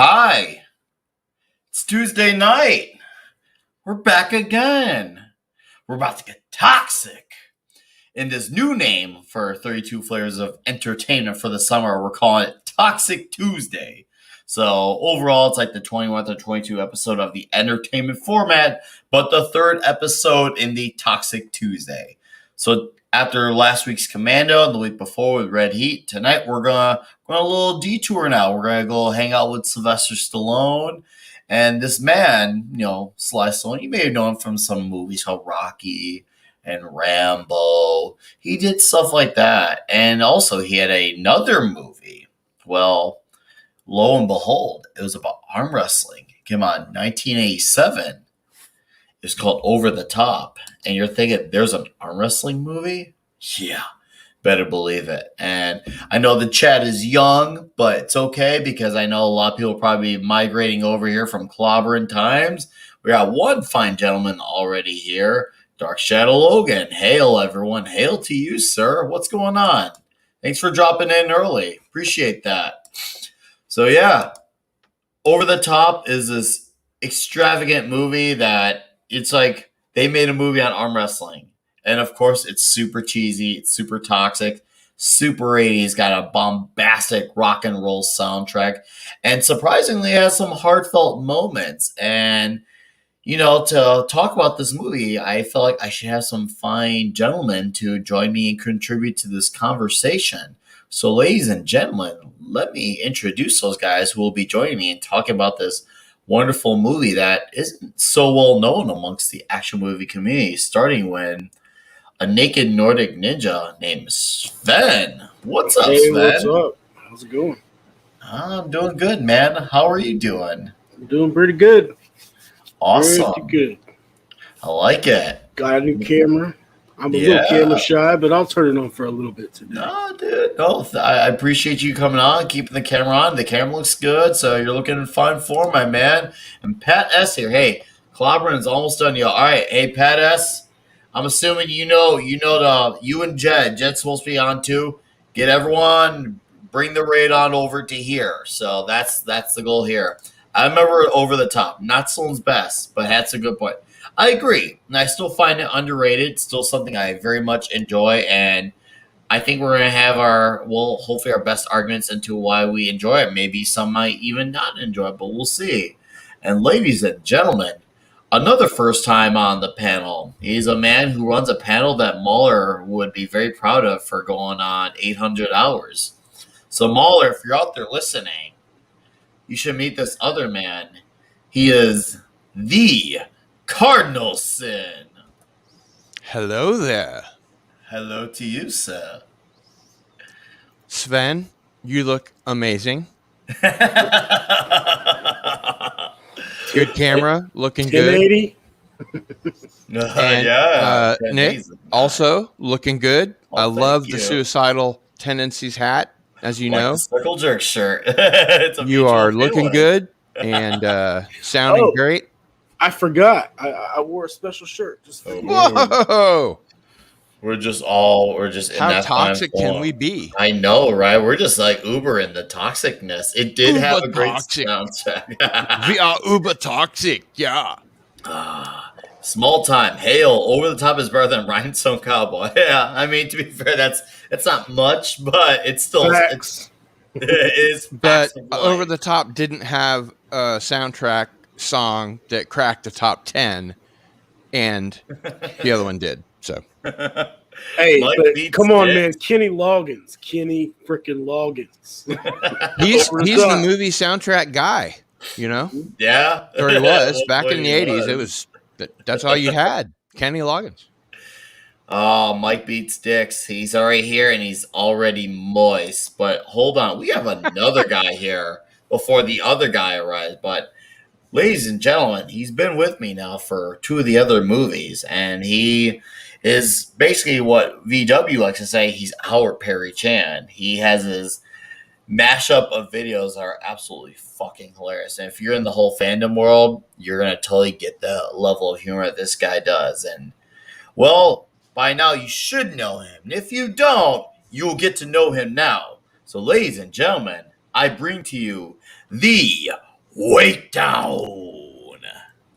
Hi, it's Tuesday night. We're back again. We're about to get toxic. In this new name for 32 flavors of entertainment for the summer, we're calling it Toxic Tuesday. So overall, it's like the 21st or 22 episode of the entertainment format, but the third episode in the Toxic Tuesday. So after last week's Commando and the week before with Red Heat, tonight we're gonna go on a little detour now. We're gonna go hang out with Sylvester Stallone. And this man, Sly Stallone, you may have known him from some movies called Rocky and Rambo. He did stuff like that. And also, he had another movie. Well, lo and behold, it was about arm wrestling. It came out in 1987. It's called Over the Top. And you're thinking, there's an arm wrestling movie? Yeah, better believe it. And I know the chat is young, but it's okay because I know a lot of people probably migrating over here from clobbering times. We got one fine gentleman already here, Dark Shadow Logan. Hail, everyone. Hail to you, sir. What's going on? Thanks for dropping in early. Appreciate that. So, yeah, Over the Top is this extravagant movie that it's like they made a movie on arm wrestling. And of course, it's super cheesy, it's super toxic, super 80s, got a bombastic rock and roll soundtrack, and surprisingly has some heartfelt moments. And, to talk about this movie, I felt like I should have some fine gentlemen to join me and contribute to this conversation. So, ladies and gentlemen, let me introduce those guys who will be joining me and talking about this wonderful movie that isn't so well known amongst the action movie community, starting when a naked Nordic ninja named Sven. What's up, Hey, Sven? what's up? How's it going? I'm doing good, man. How are you doing? I'm doing pretty good. Awesome. Pretty good. I like it. Got a new camera. I'm a little camera shy, but I'll turn it on for a little bit today. No, dude. No, I appreciate you coming on, keeping the camera on. The camera looks good, so you're looking in fine form, my man. And Pat S here. Hey, clobbering is almost done, yo. All right. Hey, Pat S. I'm assuming you and Jed's supposed to be on too. Get everyone, bring the raid on over to here. So that's the goal here. I remember Over the Top, not Stallone's best, but that's a good point. I agree, and I still find it underrated. It's still something I very much enjoy, and I think we're gonna have hopefully our best arguments into why we enjoy it. Maybe some might even not enjoy it, but we'll see. And ladies and gentlemen, another first time on the panel. He's a man who runs a panel that Mahler would be very proud of for going on 800 hours. So Mahler, if you're out there listening, you should meet this other man. He is the Cardinal Sin. Hello there. Hello to you, sir. Sven, you look amazing. Good camera, looking good. 1080. And, Nick, also looking good. Well, I love thank the you. Suicidal Tendencies hat, as you know. The Circle Jerk shirt. It's a You mutual are looking feeling. good and sounding great. I forgot. I wore a special shirt. Just for you. Whoa! We're just in How that toxic fine can form. we be? I know, right? We're just like Uber in the toxicness. It did Uber have a great toxic. soundtrack. We are uber toxic, yeah. Small time. Hail. Over the Top is better than Rhinestone Cowboy. Yeah, I mean, to be fair, that's not much, but it's still Facts. it is. But facts of life. Over the Top didn't have a soundtrack song that cracked the top 10, and the other one did. So Hey, Mike but beats come on, Dick. man. Kenny freaking Loggins. he's Over the the Top. movie soundtrack guy, Yeah, or he was back Well, in the he 80s. That's all you had. Kenny Loggins. Oh, Mike beats Dix. He's already here and he's already moist. But hold on, we have another guy here before the other guy arrives. But ladies and gentlemen, he's been with me now for two of the other movies, and he is basically what VW likes to say. He's our Perry Chan. He has his mashup of videos that are absolutely fucking hilarious. And if you're in the whole fandom world, you're gonna totally get the level of humor that this guy does. And well, by now you should know him. And if you don't, you'll get to know him now. So, ladies and gentlemen, I bring to you the Wait Down.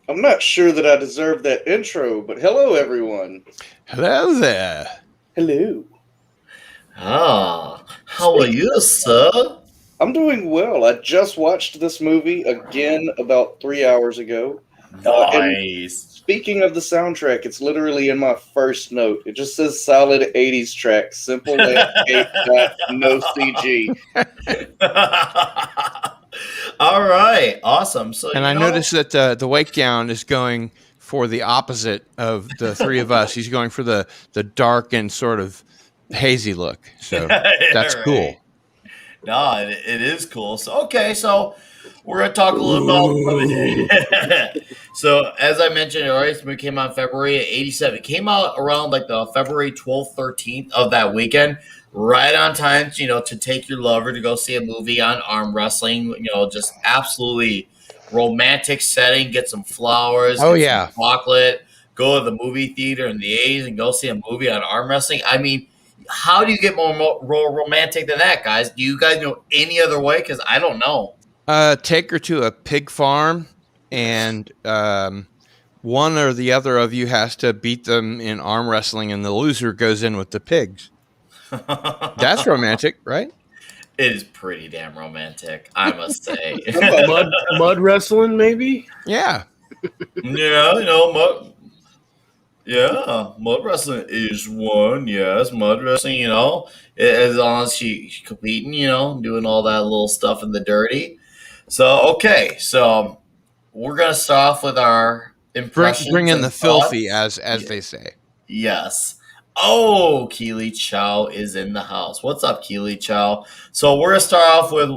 I'm not sure that I deserve that intro, but hello, everyone. Hello there. Hello. Ah, how are you, sir? I'm doing well. I just watched this movie again about 3 hours ago. And Nice. speaking of the soundtrack, it's literally in my first note. It just says solid 80s track, simple landscape, no CG. All right, awesome. So, And I noticed that the Wake Down is going for the opposite of the three of us. He's going for the dark and sort of hazy look. So that's right. cool. No, it is cool. So, okay, so we're going to talk a little about. So, as I mentioned, this movie came out February 87. It came out around like the February 12th, 13th of that weekend, right on time, to take your lover to go see a movie on arm wrestling. Just absolutely romantic setting. Get some flowers. Oh, get yeah. some chocolate. Go to the movie theater in the 80s and go see a movie on arm wrestling. I mean, how do you get more romantic than that, guys? Do you guys know any other way? Because I don't know. Take her to a pig farm, and one or the other of you has to beat them in arm wrestling, and the loser goes in with the pigs. That's romantic, right? It is pretty damn romantic, I must say. mud wrestling, maybe? Yeah. Yeah, mud wrestling is one. Yes, mud wrestling. As long as she's competing, doing all that little stuff in the dirty. So okay, so we're gonna start off with our impressions. Bring in and the filthy, thoughts. as they say. Yes. Oh, Keely Chow is in the house. What's up, Keely Chow? So we're gonna start off with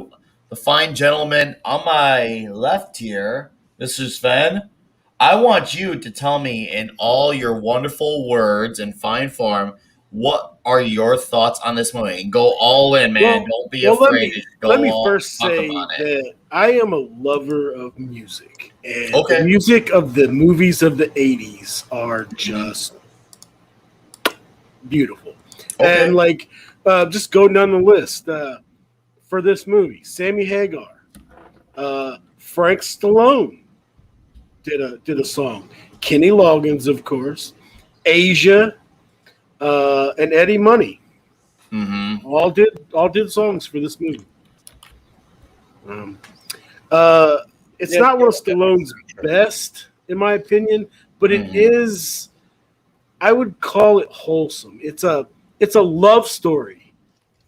the fine gentleman on my left here, Mr. Sven. I want you to tell me in all your wonderful words and fine form, what are your thoughts on this movie? And go all in, man. Don't be afraid. Let me first say that I am a lover of music. And the music of the movies of the 80s are just beautiful. Okay. And just go down the list. For this movie, Sammy Hagar, Frank Stallone did a song. Kenny Loggins, of course, Asia, and Eddie Money. Mm-hmm. All did songs for this movie. It's not one of Stallone's best, in my opinion, but it is. I would call it wholesome. It's a love story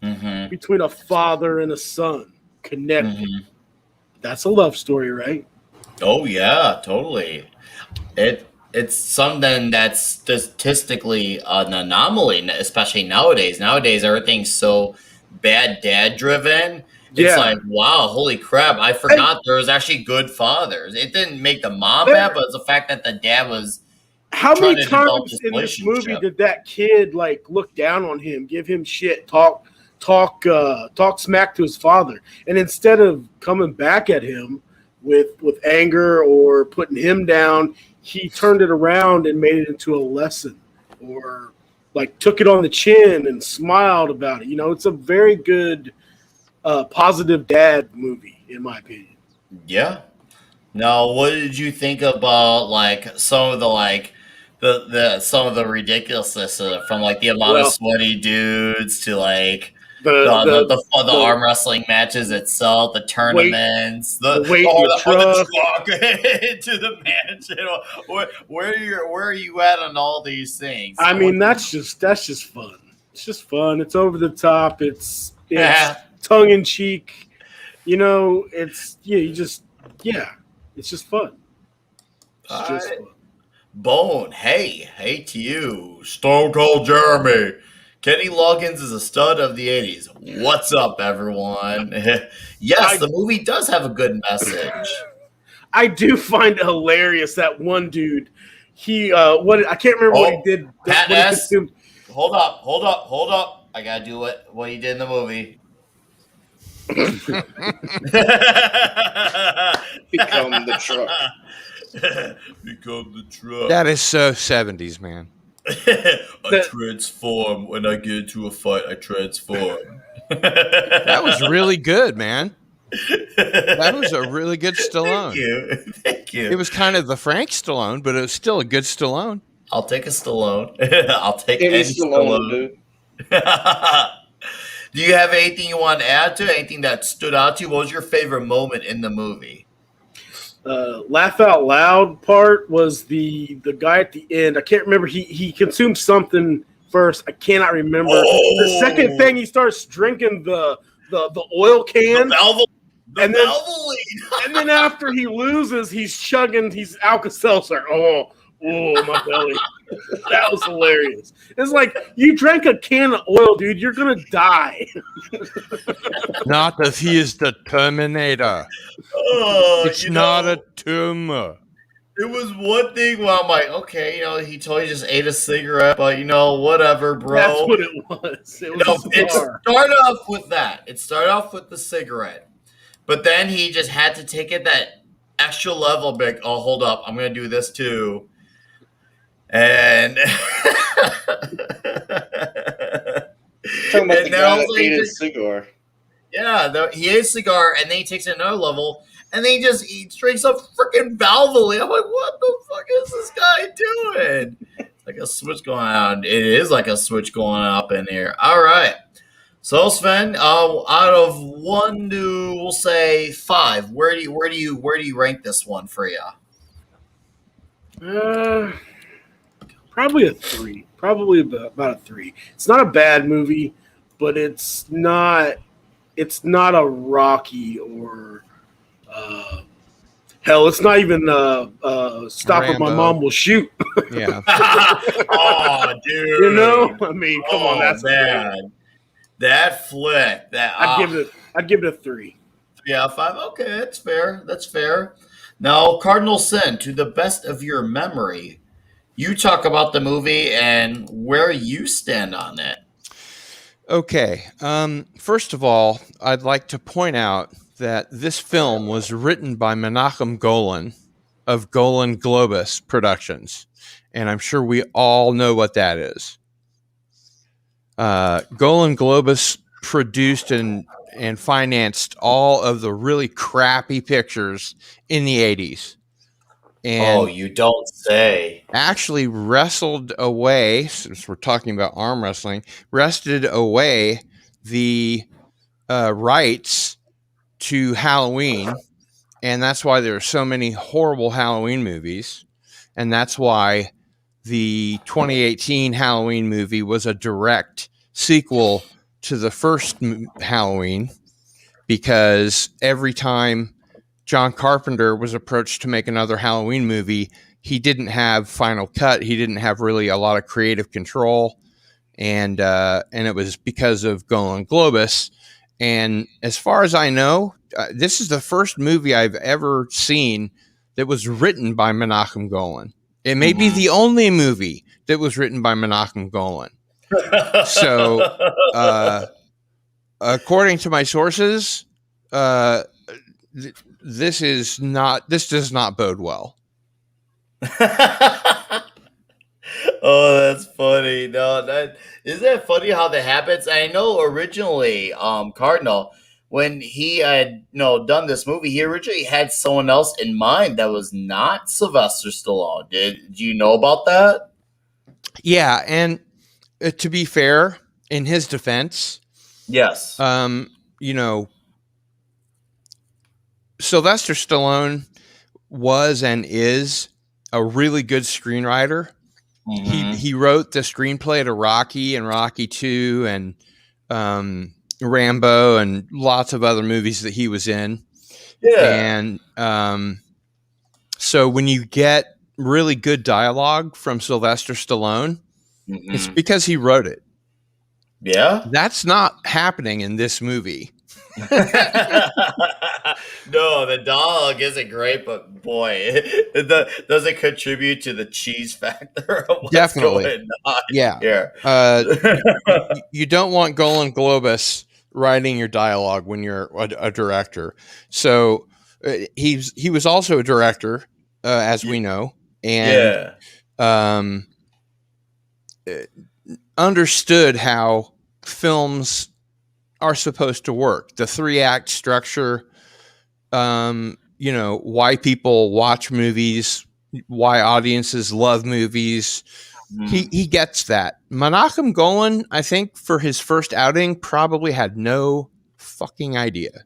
between a father and a son connected. That's a love story, right? Oh yeah, totally. It's something that's statistically an anomaly, especially nowadays. Nowadays, everything's so bad dad driven. It's like, wow, holy crap! I forgot there was actually good fathers. It didn't make the mom bad, but it's the fact that the dad was. How many times in this movie did that kid look down on him, give him shit, talk smack to his father, and instead of coming back at him with anger or putting him down, he turned it around and made it into a lesson, or took it on the chin and smiled about it. It's a very good positive dad movie, in my opinion. Yeah. Now, what did you think about some of the some of the ridiculousness from the amount of sweaty dudes to the arm wrestling matches itself, the tournaments, the truck into the mansion. Where are you at on all these things? I mean, that's just fun. It's just fun. It's over the top. It's tongue in cheek. It's just fun. It's just fun. Bone, hey to you, Stone Cold Jeremy. Kenny Loggins is a stud of the 80s. What's up, everyone? Yes, the movie does have a good message. I do find it hilarious that one dude, I can't remember what he did. Pat S. Hold up. I gotta do what he did in the movie. Become the truck. Become the truck. That is so 70s, man. I transform when I get into a fight. I transform. That was really good, man. That was a really good Stallone. Thank you. Thank you. It was kind of the Frank Stallone, but it was still a good Stallone. I'll take a Stallone. I'll take Any any Stallone, Stallone. dude. Do you have anything you want to add to it? Anything that stood out to you? What was your favorite moment in the movie? Laugh out loud part was the guy at the end. I can't remember. He consumed something first. I cannot remember. The second thing, he starts drinking the oil can. And then after he loses, he's chugging. He's Alka-Seltzer. Oh, my belly. That was hilarious. It's like, you drank a can of oil, dude. You're gonna die. Not that he is the Terminator. It's not a tumor. It was one thing where I'm like, okay, he totally just ate a cigarette, but whatever, bro. That's what it was. It was it started off with that. It started off with the cigarette, but then he just had to take it that extra level. Big. Oh, hold up, I'm gonna do this too, and. Talking about the guy that ate a cigar. Yeah, he ate a cigar, and then he takes it another level, and then he drinks a freaking Valvoline. I'm like, what the fuck is this guy doing? It's like a switch going on. It is like a switch going up in here. All right. So Sven, out of 1 to, we'll say 5, where do you rank this one for you? Probably a 3. Probably about a 3. It's not a bad movie, but it's not a Rocky or hell, it's not even Stop or My Mom Will Shoot. Yeah. Oh, dude. I mean, come on, that's bad. That flick. I'd give it a 3. 3 out of 5. Okay, that's fair. That's fair. Now, Cardinal Sin, to the best of your memory, you talk about the movie and where you stand on it. Okay. First of all, I'd like to point out that this film was written by Menachem Golan of Golan Globus Productions, and I'm sure we all know what that is. Golan Globus produced and financed all of the really crappy pictures in the 80s. And you don't say. Actually wrestled away, since we're talking about arm wrestling, wrested away the rights to Halloween. And that's why there are so many horrible Halloween movies. And that's why the 2018 Halloween movie was a direct sequel to the first Halloween, because every time John Carpenter was approached to make another Halloween movie, he didn't have final cut. He didn't have really a lot of creative control. And it was because of Golan Globus. And as far as I know, this is the first movie I've ever seen that was written by Menachem Golan. It may be the only movie that was written by Menachem Golan. So, according to my sources, this does not bode well. Oh, that's funny. No, isn't that funny how that happens? I know originally, Cardinal, when he had done this movie, he originally had someone else in mind that was not Sylvester Stallone. Did you know about that? Yeah, and to be fair, in his defense, yes, Sylvester Stallone was and is a really good screenwriter. Mm-hmm. He wrote the screenplay to Rocky and Rocky 2 and Rambo and lots of other movies that he was in. Yeah. And so when you get really good dialogue from Sylvester Stallone, it's because he wrote it. Yeah. That's not happening in this movie. No, the dialogue isn't great, but boy, it does it contribute to the cheese factor of what's Definitely. Going on yeah. Here. You don't want Golan Globus writing your dialogue when you're a director. So he was also a director, as we know, and understood how films are supposed to work. The 3-act structure, why people watch movies, why audiences love movies. He gets that. Menachem Golan, I think, for his first outing, probably had no fucking idea.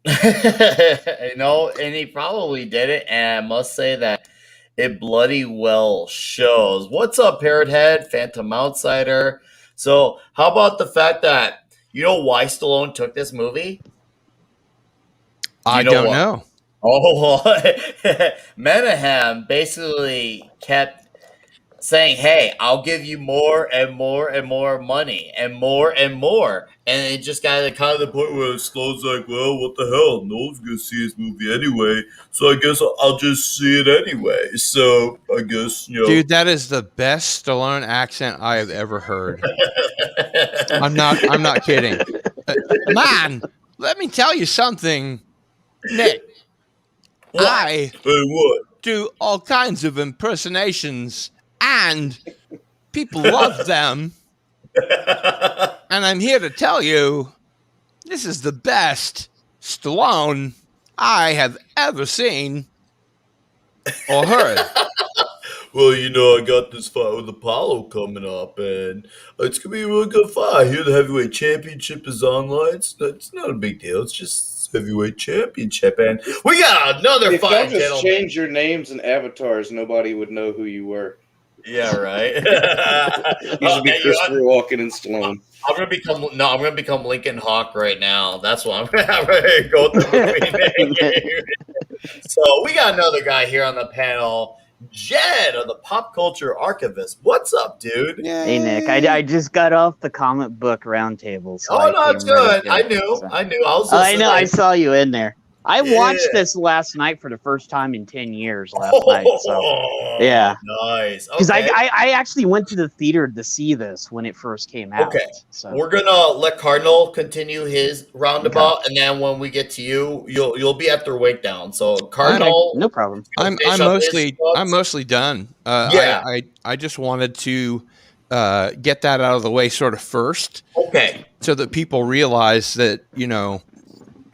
And he probably did it, and I must say that it bloody well shows. What's up, Parrot Head, Phantom Outsider? So, how about the fact that you know why Stallone took this movie? I don't know. Oh, Menahem basically kept saying, "Hey, I'll give you more and more and more money and more," and it just got to kind of the point where Stallone's like, "Well, what the hell? No one's gonna see this movie anyway, so I guess I'll just see it anyway." So I guess dude, that is the best Stallone accent I have ever heard. I'm not kidding, man. Let me tell you something, Nick. What? I do all kinds of impersonations. And people love them. And I'm here to tell you, this is the best Stallone I have ever seen or heard. Well, I got this fight with Apollo coming up, and it's going to be a really good fight. Here, the heavyweight championship is online. It's not a big deal. It's just heavyweight championship, and we got another fight. If y'all just change your names and avatars, nobody would know who you were. Yeah, right. You should be Christopher Walken and Stallone. I'm gonna become Lincoln Hawk right now. That's what I'm gonna go through. So we got another guy here on the panel, Jed of the Pop Culture Archivist. What's up, dude? Hey, Nick. I just got off the comic book roundtable. So it's good. I knew. I know. I saw you in there. I watched this last night for the first time in 10 years last night. So, yeah. Nice. Because I actually went to the theater to see this when it first came out. Okay. So we're going to let Cardinal continue his roundabout. Okay. And then when we get to you, you'll be at their wake down. So, Cardinal. No problem. I'm mostly done. I just wanted to get that out of the way sort of first. Okay. So that people realize that,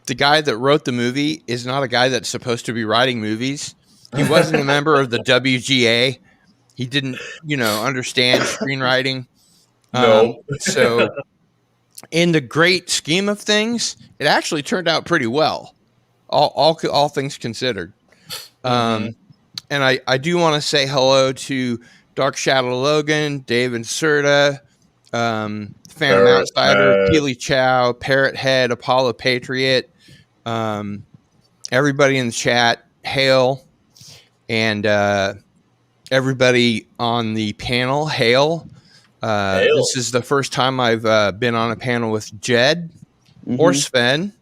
the guy that wrote the movie is not a guy that's supposed to be writing movies. He wasn't a member of the WGA. He didn't, understand screenwriting. No. So in the great scheme of things, it actually turned out pretty well, all things considered. And I do want to say hello to Dark Shadow Logan, Dave Inserta, Phantom Outsider, Keely Chow, Parrot Head, Apollo Patriot, everybody in the chat, hail, and everybody on the panel, hail. This is the first time I've been on a panel with Jed or Sven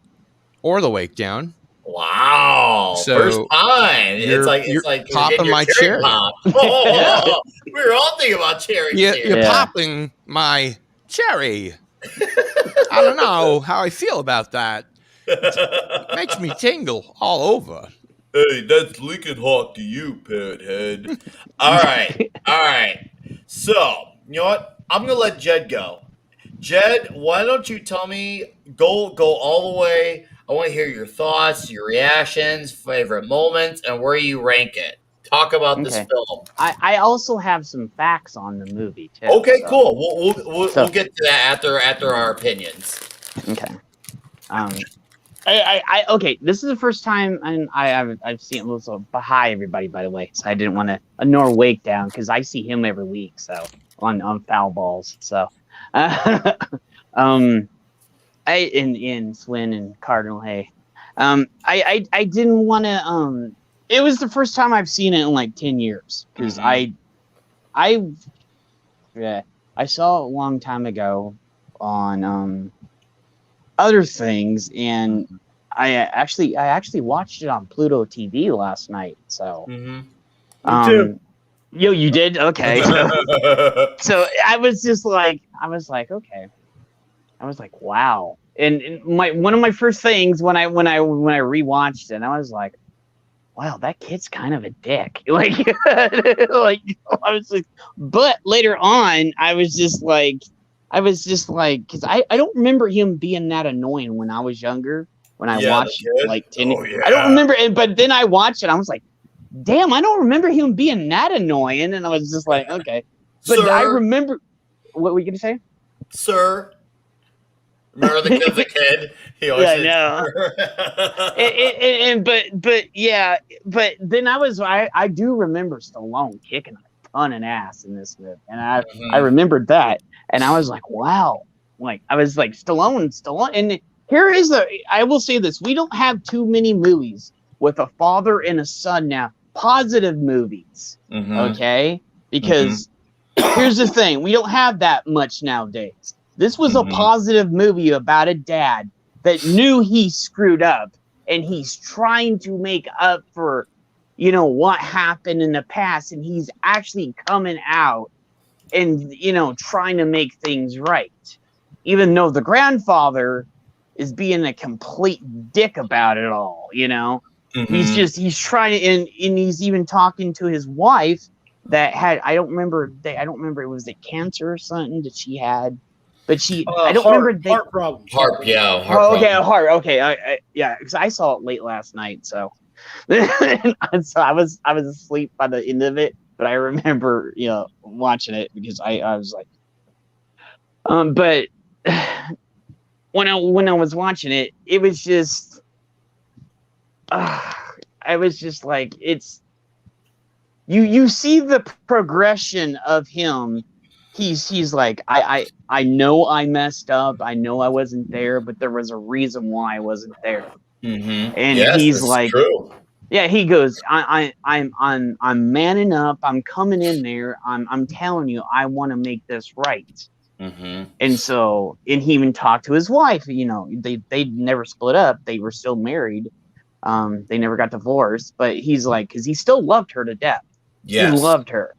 or the Wake Down. Wow! So first time. It's like popping my cherry. Pop. Oh, we were all thinking about cherry. You're popping my cherry. I don't know how I feel about that. It makes me tingle all over. Hey, that's Lincoln Hawk to you, Parrot Head. All right. So, you know what? I'm going to let Jed go. Jed, why don't you tell me, go all the way. I want to hear your thoughts, your reactions, favorite moments, and where you rank it. Talk about this film. I also have some facts on the movie, too. Okay, so. Cool. We'll get to that after our opinions. Okay. Okay. This is the first time, and I've seen it. So, hi everybody, by the way. So I didn't want to ignore Wake Down because I see him every week. So on Foul Balls. So, in Swin and Cardinal. Hey, I didn't want to. It was the first time I've seen it in like 10 years because I saw it a long time ago on other things, and I actually watched it on Pluto TV last night. So, Me too. You did? Okay. So I was like, okay. I was like, wow. And one of my first things when I rewatched it, I was like, wow, that kid's kind of a dick. Like, I was like, but later on, I was just like, because I don't remember him being that annoying when I was younger. when I Yeah, watched the kid. like 10. Oh, yeah. I don't remember it, but then I watched it. I was like, damn, I don't remember him being that annoying. And I was just like, okay. But Sir, I remember what were you gonna say? sir. Remember the kid's a kid? He always Yeah, said, no. But then I do remember Stallone kicking a ton of ass in this movie, and I remembered that, and I was like, wow, like I was like Stallone, and I will say this: we don't have too many movies with a father and a son now, positive movies, okay? Because here's the thing: we don't have that much nowadays. This was a positive movie about a dad that knew he screwed up and he's trying to make up for, what happened in the past. And he's actually coming out and, trying to make things right. Even though the grandfather is being a complete dick about it all, he's trying to, and he's even talking to his wife that had, I don't remember, it was a cancer or something that she had. But I don't remember. Heart problems. Heart heart. Okay, yeah, because I saw it late last night, so so I was asleep by the end of it. But I remember, watching it because I was like, but when I was watching it, it was just, I was just like, it's you see the progression of him. He's like, I know I messed up. I know I wasn't there, but there was a reason why I wasn't there. And he's like, true. Yeah, he goes, I'm manning up. I'm coming in there. I'm telling you, I want to make this right. And so, and he even talked to his wife. They never split up. They were still married. They never got divorced. But he's like, because he still loved her to death. Yes. He loved her.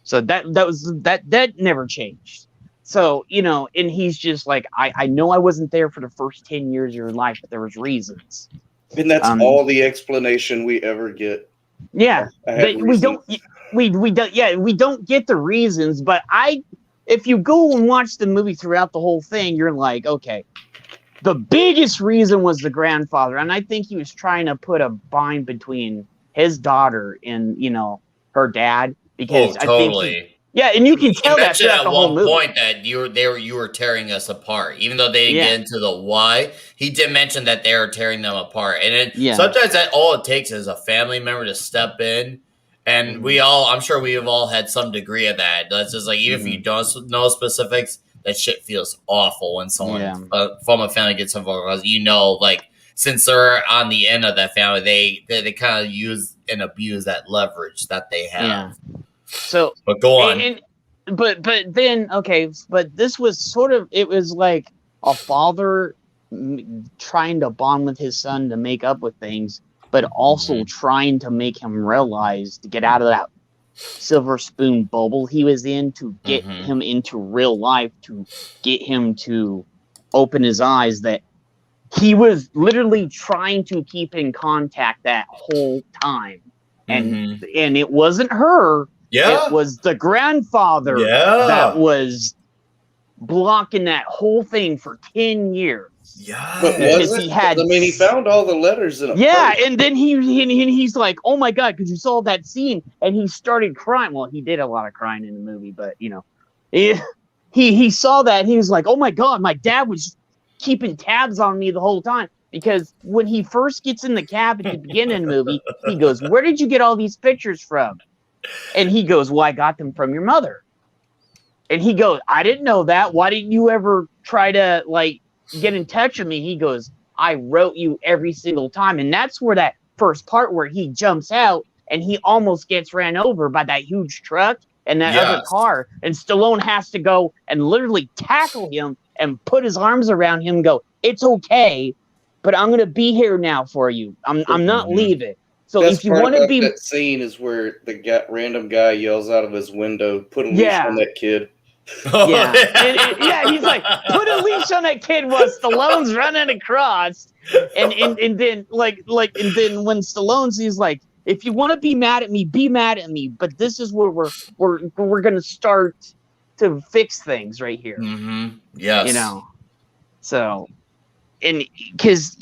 So that never changed. So, and he's just like, I know I wasn't there for the first 10 years of your life, but there was reasons. And that's all the explanation we ever get. Yeah. We don't get the reasons, but if you go and watch the movie throughout the whole thing, you're like, okay, the biggest reason was the grandfather. And I think he was trying to put a bind between his daughter and, her dad. Because totally. I think and you can tell that throughout the whole movie. Point that you were tearing us apart, even though they didn't get into the why. He did mention that they were tearing them apart, and sometimes all it takes is a family member to step in, and I'm sure we have all had some degree of that. That's just like even if you don't know specifics, that shit feels awful when someone from a family gets involved because like since they're on the end of that family, they kind of use and abuse that leverage that they have. Yeah. So, but go on. But then but this was sort of, it was like a father trying to bond with his son to make up with things, but also trying to make him realize to get out of that silver spoon bubble he was in, to get him into real life, to get him to open his eyes that he was literally trying to keep in contact that whole time. And it wasn't her. Yeah. It was the grandfather that was blocking that whole thing for 10 years. Yeah. But he found all the letters in a purse. And then he's like, oh my God, because you saw that scene, and he started crying. Well, he did a lot of crying in the movie, but he saw that, and he was like, oh my God, my dad was keeping tabs on me the whole time. Because when he first gets in the cab at the beginning of the movie, he goes, where did you get all these pictures from? And he goes, well, I got them from your mother. And he goes, I didn't know that. Why didn't you ever try to get in touch with me? He goes, I wrote you every single time. And that's where that first part where he jumps out and he almost gets ran over by that huge truck and that other car. And Stallone has to go and literally tackle him and put his arms around him and go, it's okay, but I'm going to be here now for you. I'm not leaving. So if you want to be, that scene is where the random guy yells out of his window, "Put a leash on that kid." Yeah, he's like, "Put a leash on that kid," while Stallone's running across, and then and then when Stallone's, he's like, "If you want to be mad at me, be mad at me, but this is where we're gonna start to fix things right here." Yes, So. and because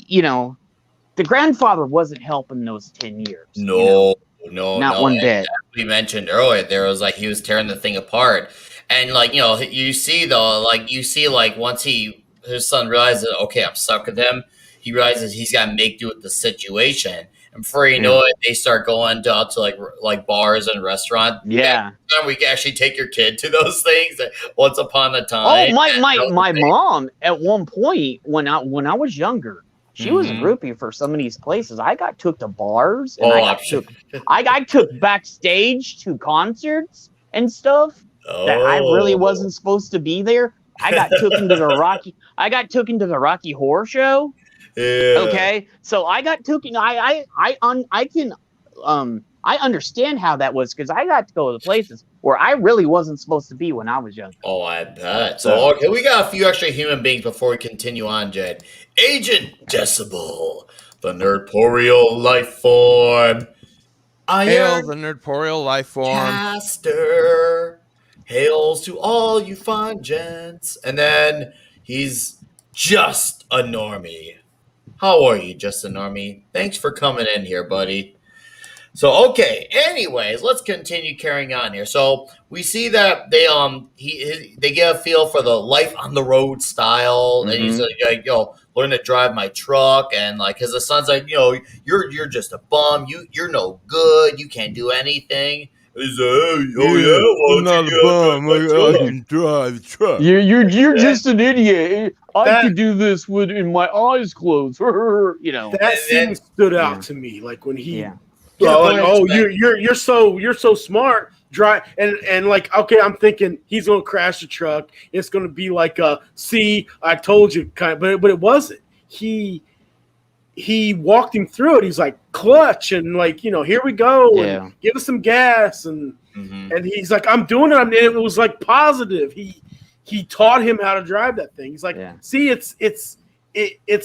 the grandfather wasn't helping those 10 years. No, not one bit. We mentioned earlier, there was like he was tearing the thing apart, and like you see once his son realizes, okay, I'm stuck with him. He realizes he's got to make do with the situation, and before you know it, they start going out to like bars and restaurants. Yeah, we can actually take your kid to those things. Once upon a Oh, time. my mom at one point when I was younger. She was a groupie for some of these places. I got took to bars, and I got took backstage to concerts and stuff that I really wasn't supposed to be there. I got took into the Rocky Horror Show. Yeah. Okay, so I got taken. I understand how that was because I got to go to places where I really wasn't supposed to be when I was young. Oh, I bet. So, okay, we got a few extra human beings before we continue on, Jed. Agent Decibel, the nerdporeal life form. Hail the nerdporeal life form. Caster. Hails to all you fine gents. And then he's just a normie. How are you, just a normie? Thanks for coming in here, buddy. So, okay, anyways, let's continue carrying on here. So we see that they get a feel for the life on the road style. And he's like, learn to drive my truck. And like, cause the son's like, you're just a bum. You're no good. You can't do anything. He's like, I'm not a bum. I can drive a truck. You're just an idiot. I could do this in my eyes closed. That scene stood out to me. Like when he, you're so smart. Drive and like, okay, I'm thinking he's gonna crash the truck. It's gonna be like see, I told you kind of, but it wasn't. He walked him through it. He's like, clutch, and like, here we go, and give us some gas, and he's like, I'm doing it. And it was like positive. He taught him how to drive that thing. He's like, see, it's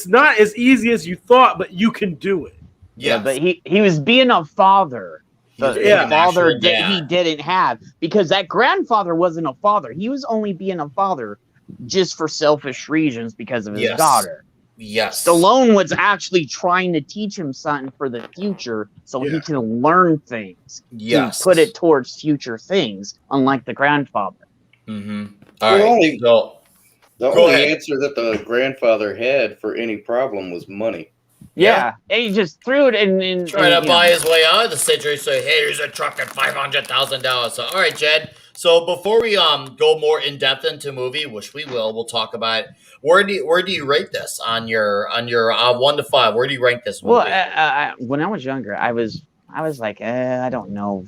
not as easy as you thought, but you can do it. Yeah, but he was being a father. The father he didn't have, because that grandfather wasn't a father. He was only being a father just for selfish reasons because of his daughter. Yes. Stallone was actually trying to teach him something for the future so he can learn things. To put it towards future things, unlike the grandfather. The only answer that the grandfather had for any problem was money. Yeah, and he just threw it in trying to buy his way out of the situation. Say, hey, here's a truck at $500,000. So, all right, Jed. So before we go more in depth into movie, which we'll talk about. Where do you rate this on your 1 to 5? Where do you rank this movie? Well, when I was younger, I was like, I don't know.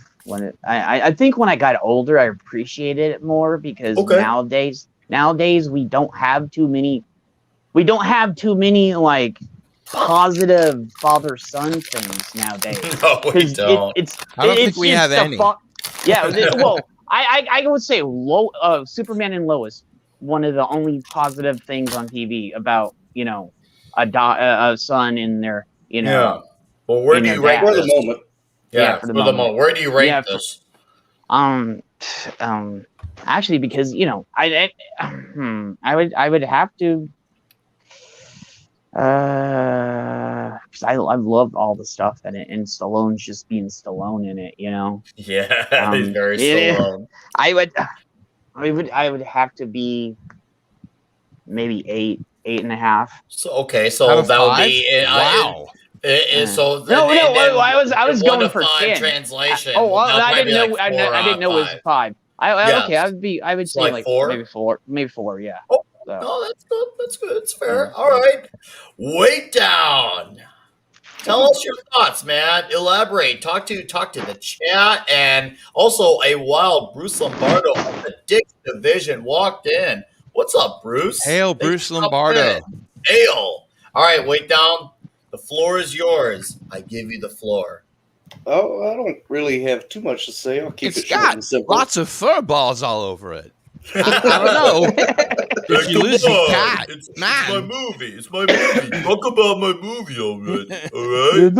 I think when I got older, I appreciated it more because nowadays we don't have too many like positive father-son things nowadays. No, we don't. I don't think we have any. Well, I would say Superman and Lois, one of the only positive things on TV about a son in their Yeah. Well, where do you rank for the moment? Yeah, for the moment. Where do you rate this? Actually, because I would have to. Because I loved all the stuff in it, and Stallone's just being Stallone in it, Yeah, he's very Stallone. I would have to be maybe 8.5. So that would be wow. I was going for 10 translation. I didn't know. I didn't know it was 5. Okay, I would say like 4? maybe 4. Yeah. Oh. No, that's good. That's good. It's fair. All right. Weight down. Tell us your thoughts, man. Elaborate. Talk to the chat, and also a wild Bruce Lombardo of the Dick Division walked in. What's up, Bruce? Hail, Bruce Lombardo. Hail. All right, weight down. The floor is yours. I give you the floor. Oh, I don't really have too much to say. I'll keep it short and simple. Lots of fur balls all over it. I don't know. If you lose your cat, it's my movie. It's my movie. Talk about my movie already. All right.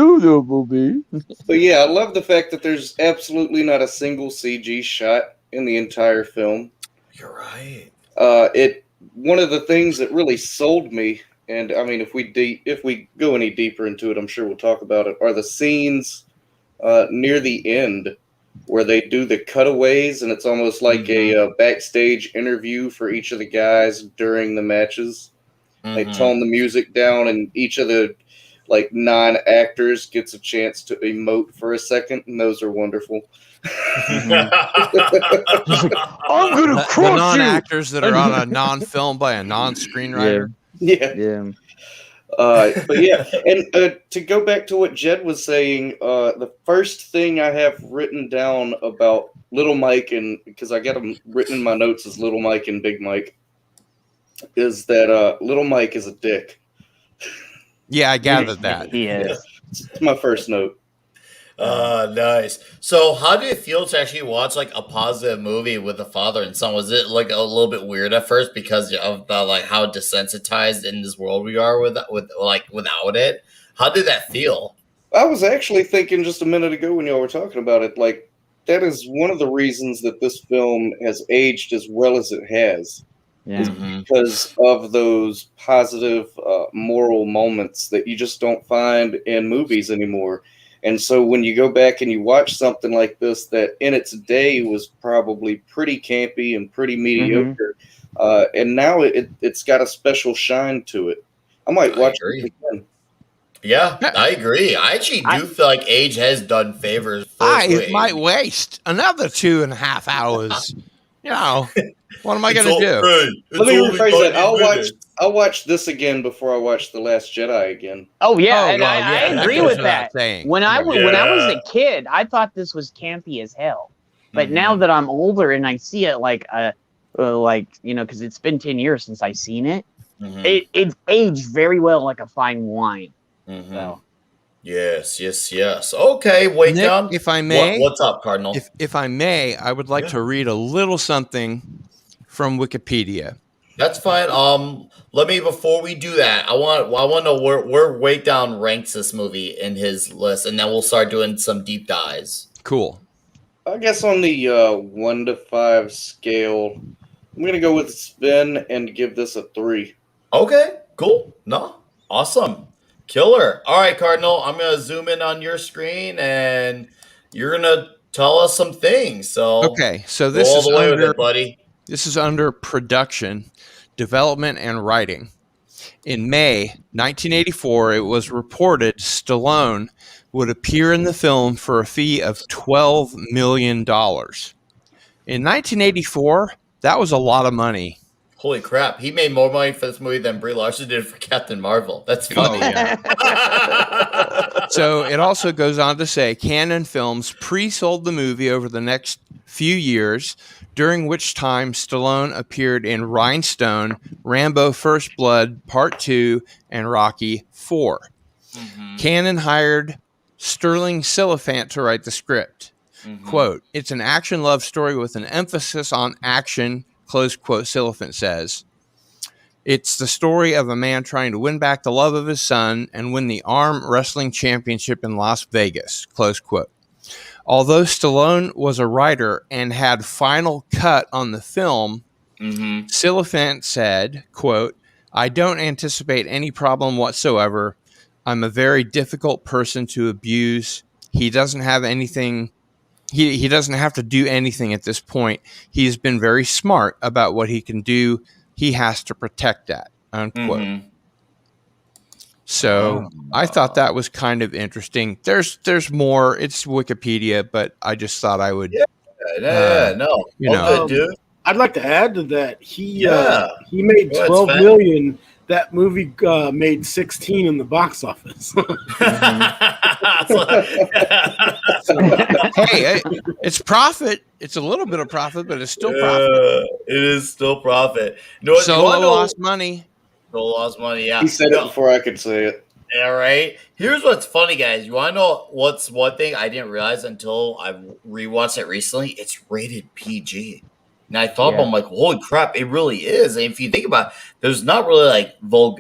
movie. But yeah, I love the fact that there's absolutely not a single CG shot in the entire film. You're right. One of the things that really sold me and I mean, if we go any deeper into it, I'm sure we'll talk about it, are the scenes near the end where they do the cutaways, and it's almost like a backstage interview for each of the guys during the matches. They tone the music down, and each of the 9 actors gets a chance to emote for a second, and those are wonderful. I'm gonna crush the non-actors that are on a non-film by a non-screenwriter. Yeah. But yeah, and to go back to what Jed was saying, the first thing I have written down about Little Mike, and because I got them written in my notes as Little Mike and Big Mike, is that Little Mike is a dick. Yeah, I gathered that. He is. It's my first note. Nice. So, how did it feel to actually watch a positive movie with a father and son? Was it a little bit weird at first because of the how desensitized in this world we are without it? How did that feel? I was actually thinking just a minute ago when y'all were talking about it, that is one of the reasons that this film has aged as well as it has. Yeah. Is because of those positive moral moments that you just don't find in movies anymore. And so when you go back and you watch something like this that in its day was probably pretty campy and pretty mediocre, and now it's got a special shine to it. I might watch it again. Yeah, I agree. I actually do feel like age has done favors. It might waste another 2.5 hours. What am I going to do? Let me rephrase that. I'll watch this again before I watch The Last Jedi again. Oh yeah, I agree with that. When I was a kid, I thought this was campy as hell. But now that I'm older and I see it because it's been 10 years since I've seen it, it's aged very well like a fine wine. So. Yes. Okay, wait Nick, down. If I may, what's up, Cardinal? If I may, I would like to read a little something from Wikipedia. That's fine. Before we do that, I want to know where Wait Down ranks this movie in his list, and then we'll start doing some deep dives. Cool. I guess on the 1 to 5 scale, I'm gonna go with spin and give this a 3. Okay, cool. No, awesome. Killer. All right, Cardinal, I'm going to zoom in on your screen and you're going to tell us some things. So this is all the way with it, buddy. This is under production, development, and writing. In May 1984, it was reported Stallone would appear in the film for a fee of $12 million. In 1984, that was a lot of money. Holy crap. He made more money for this movie than Brie Larson did for Captain Marvel. That's funny. Oh, yeah. So it also goes on to say Canon Films pre-sold the movie over the next few years, during which time Stallone appeared in Rhinestone, Rambo First Blood, Part 2, and Rocky 4. Canon hired Sterling Siliphant to write the script. Quote, "It's an action love story with an emphasis on action," close quote, Siliphant says. "It's the story of a man trying to win back the love of his son and win the arm wrestling championship in Las Vegas," close quote. Although Stallone was a writer and had final cut on the film, Siliphant said, quote, "I don't anticipate any problem whatsoever. I'm a very difficult person to abuse. He doesn't have anything. He doesn't have to do anything at this point. He's been very smart about what he can do. He has to protect that," unquote. So I thought that was kind of interesting. There's more. It's Wikipedia, but I just thought I would. No. Good, dude. I'd like to add to that. He made $12 million. That movie made 16 in the box office. Hey, it's profit. It's a little bit of profit, but it's still profit. It is still profit. Solo lost money. Solo lost money, yeah. He said it before I could say it. All right. Here's what's funny, guys. You want to know what's one thing I didn't realize until I rewatched it recently? It's rated PG. And I thought, I'm like, holy crap, it really is. And if you think about it, there's not really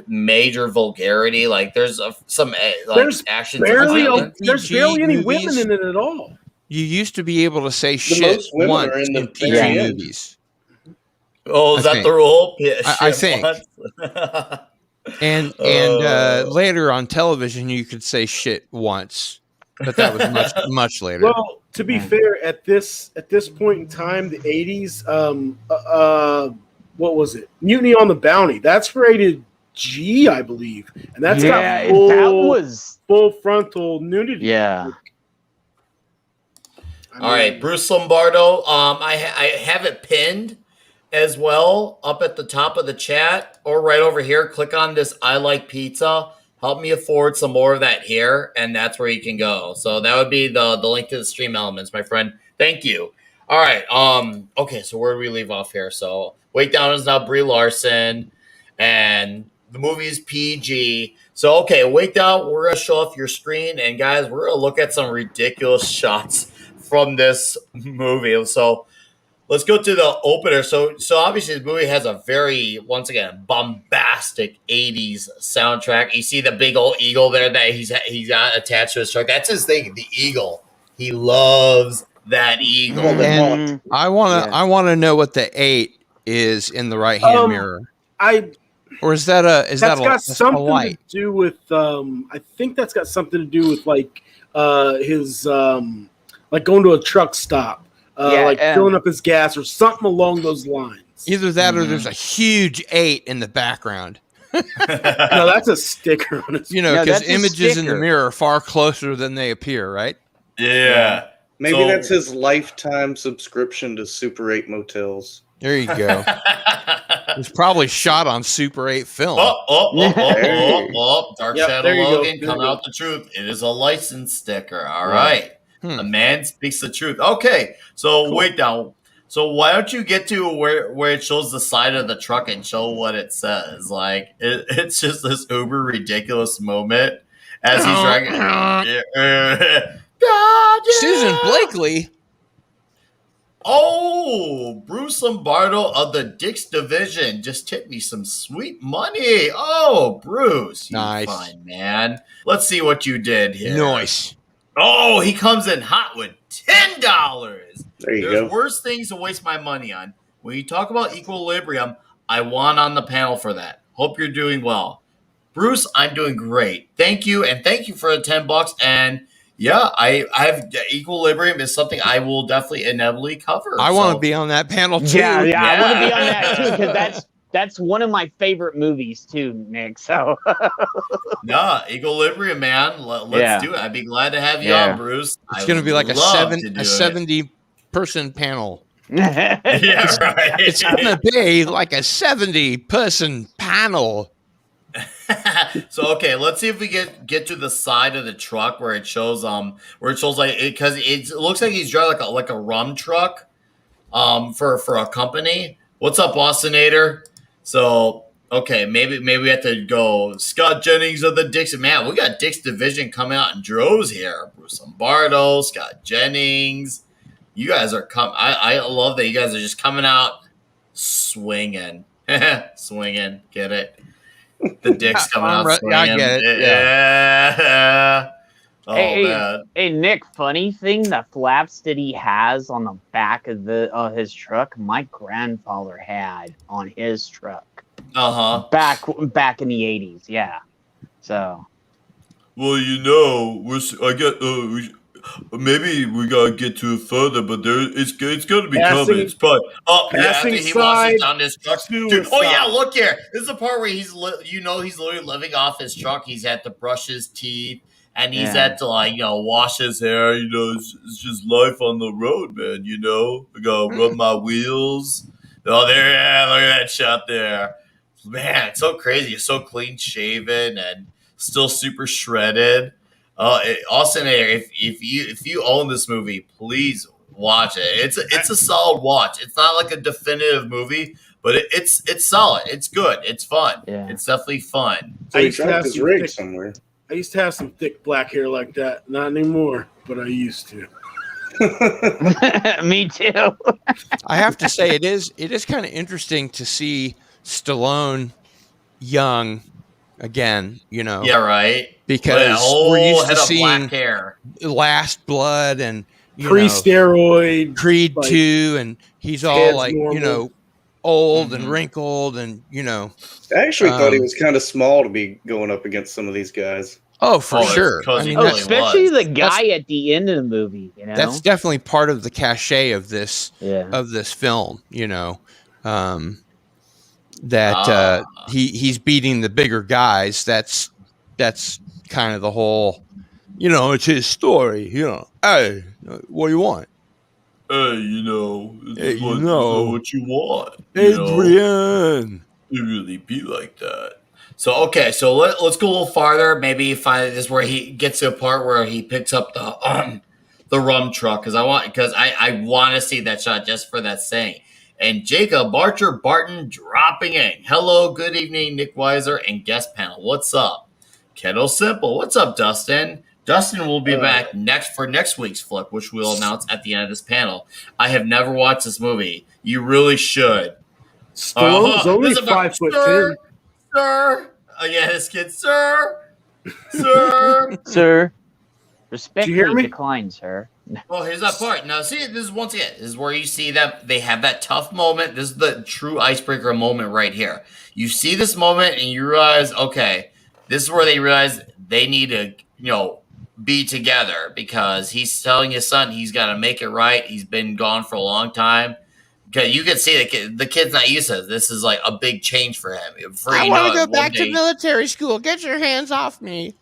major vulgarity. There's some there's action. There's barely any women in it at all. You used to be able to say shit once in PG movies. Oh, is that the rule? I think. And later on television, you could say shit once, but that was much later. Well, to be fair, at this point in time, the 80s, what was it? Mutiny on the Bounty. That's rated G, I believe, and that's got full frontal nudity. Yeah. All right, Bruce Lombardo. I have it pinned as well up at the top of the chat or right over here. Click on this I like pizza. Help me afford some more of that here, and that's where you can go. So that would be the link to the stream elements, my friend. Thank you. All right. Okay, so where do we leave off here? So Wait Down is now Brie Larson, and the movie is PG. So, okay, Wait Down, we're going to show off your screen, and guys, we're going to look at some ridiculous shots from this movie. So let's go to the opener. So obviously the movie has a very, once again, bombastic 80s soundtrack. You see the big old eagle there that he's got attached to his truck. That's his thing, the eagle. He loves that eagle. And I want to know what the 8 is in the right hand mirror. Or is that a light? To do with I think that's got something to do with like his like going to a truck stop. Filling up his gas or something along those lines. Either that or there's a huge 8 in the background. No, that's a sticker on his. Because images in the mirror are far closer than they appear, right? Yeah. Maybe that's his lifetime subscription to Super 8 motels. There you go. It's probably shot on Super 8 film. Dark Shadow Logan, come out the truth. It is a license sticker. All right. A man speaks the truth. Okay, so cool. Wait down. So why don't you get to where it shows the side of the truck and show what it says? Like it's just this uber ridiculous moment as he's dragging. Susan Blakely. Oh, Bruce Lombardo of the Dix Division just tipped me some sweet money. Oh, Bruce, nice, fine man. Let's see what you did here. Nice. Oh, he comes in hot with $10. There you There's go. worse things to waste my money on. When you talk about equilibrium, I want on the panel for that. Hope you're doing well. Bruce, I'm doing great. Thank you, and thank you for the $10. And yeah, I have equilibrium is something I will definitely inevitably cover. I want to be on that panel too. Yeah, I want to be on that too because that's one of my favorite movies too, Nick. So no, equilibrium, man. Let's do it. I'd be glad to have you on, Bruce. It's going to be like a 70-person panel. Yeah, right. It's going to be like a 70-person panel. So okay, let's see if we get to the side of the truck where it shows like because it looks like he's driving like a rum truck for a company. What's up, Bostinator? So okay, maybe we have to go Scott Jennings of the Dixon. Man, we got Dix Division coming out in droves here. Bruce Lombardo, Scott Jennings. You guys are I love that you guys are just coming out swinging. Swinging. Get it? The dick's coming out swinging. I get it. Yeah. Oh, man. Hey, Nick, funny thing, the flaps that he has on the back of his truck, my grandfather had on his truck. Uh-huh. Back in the 80s, yeah. So. Well, maybe we gotta get to it further, but it's gonna be coming. It's probably after he washes down his truck. Dude, oh yeah, look here. This is the part where he's literally living off his truck. He's had to brush his teeth and he's had to wash his hair. It's just life on the road, man. I gotta rub my wheels. Oh, there, yeah, look at that shot there. Man, it's so crazy. It's so clean shaven and still super shredded. Austin, if you own this movie, please watch it. It's a solid watch. It's not like a definitive movie, but it's solid. It's good. It's fun. Yeah. It's definitely fun. So he dropped his rig somewhere. I used to have some thick black hair like that. Not anymore, but I used to. Me too. I have to say it is kind of interesting to see Stallone young again. Yeah, right. Because we're used to seeing black hair. Last Blood and pre-steroid Creed 2, and he's all like normal. old and wrinkled, and I actually thought he was kind of small to be going up against some of these guys. Oh, for sure. I mean, especially the guy at the end of the movie. That's definitely part of the cachet of this film. That he's beating the bigger guys. That's kind of the whole. It's his story. Hey, what do you want? Hey, what you want, Adrian. It really be like that. So okay, so let's go a little farther. Maybe find this where he gets to a part where he picks up the rum truck because I want to see that shot just for that saying. And Jacob Archer Barton dropping in. Hello, good evening, Nick Weiser and guest panel. What's up? Kettle Simple. What's up, Dustin? Dustin will be back next week's flick, which we'll announce at the end of this panel. I have never watched this movie. You really should. Stallone's only 5'10". Sir. Yeah, this kid, sir. Sir. Respectfully decline, sir. Well, here's that part. Now, see, this is once again, this is where you see that they have that tough moment. This is the true icebreaker moment right here. You see this moment and you realize, okay, this is where they realize they need to, be together because he's telling his son he's got to make it right. He's been gone for a long time. Because you can see the kid's not used to this. This is like a big change for him. I want to go back to military school. Get your hands off me.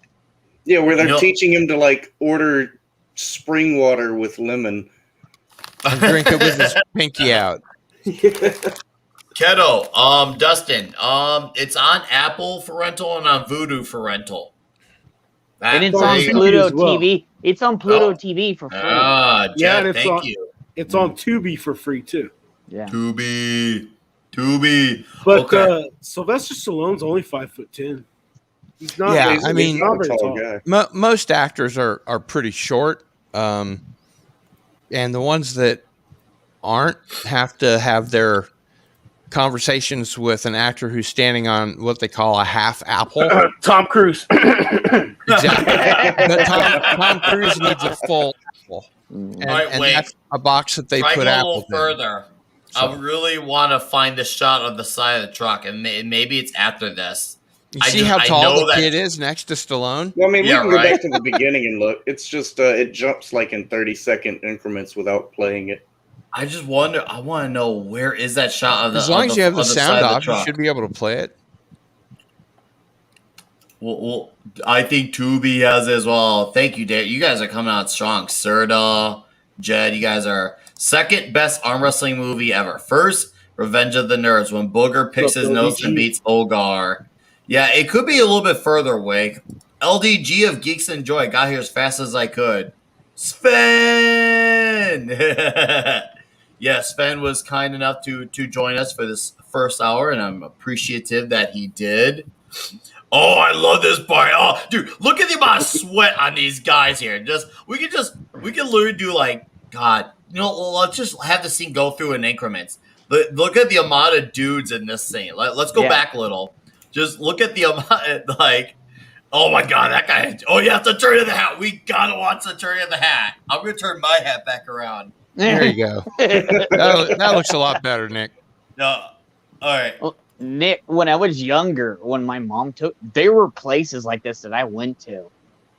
Yeah, where they're teaching him to order spring water with lemon. And drink it with his pinky out. Keto, Dustin, it's on Apple for rental and on Vudu for rental. And it's on Pluto TV. It's on Pluto TV for free. Jet, thank you. It's on Tubi for free too. Yeah. Tubi. But Sylvester Stallone's only 5'10". He's not. Yeah, he's not very tall guy. Most actors are pretty short, and the ones that aren't have to have their conversations with an actor who's standing on what they call a half apple. Tom Cruise. Exactly. But Tom Cruise needs a full apple. And, wait. That's a box that they put apples a little further. So. I really want to find the shot of the side of the truck, and maybe it's after this. You see how tall the kid is next to Stallone? Well, I mean, we can go back to the beginning and look. It's just it jumps in 30-second increments without playing it. I just wonder. I want to know where is that shot of the. As long as you have the sound off, you should be able to play it. Well, I think Tubi has it as well. Thank you, Dave. You guys are coming out strong. Serta, Jed, you guys are second best arm wrestling movie ever. First, Revenge of the Nerds, when Booger picks his nose and beats Ogar. Yeah, it could be a little bit further away. LDG of Geeks and Joy got here as fast as I could. Sven! Yeah, Sven was kind enough to join us for this first hour, and I'm appreciative that he did. Oh, I love this part. Oh, dude, look at the amount of sweat on these guys here. We can literally do God, let's just have the scene go through in increments. Look at the amount of dudes in this scene. Let's go back a little. Just look at the amount, oh my God, that guy. Oh, you have to turn in the hat. We gotta watch the turn in the hat. I'm gonna turn my hat back around. There you go. that looks a lot better, Nick. All right. Well, Nick, when I was younger, when my mom there were places like this that I went to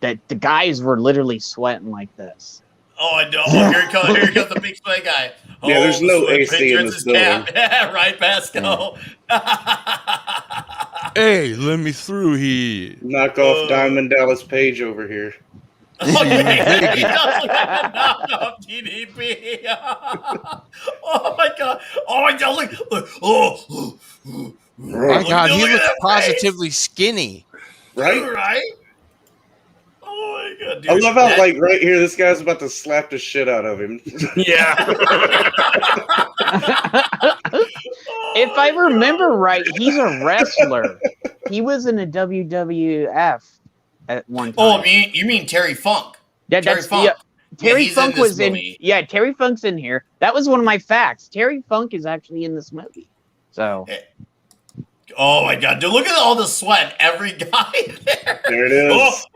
that the guys were literally sweating like this. Oh, I know. Here he comes the big sweat guy. Oh, yeah, there's no AC in this building. Yeah, right, Pascal. Hey, let me through here. Knock off Diamond Dallas Page over here. Oh, yeah. He does look like a knockoff TDP. Oh, my God. Oh, my God. Look. Oh, my God, he looks positively skinny. Right? Oh, my God, dude. I love how, right here, this guy's about to slap the shit out of him. Yeah. If I remember right, he's a wrestler. He was in a WWF at one time. Oh, you mean Terry Funk? Yeah, Terry Funk. Yeah, Terry Funk was in. Yeah, Terry Funk's in here. That was one of my facts. Terry Funk is actually in this movie. So. Oh my God, dude! Look at all the sweat. Every guy there. There it is.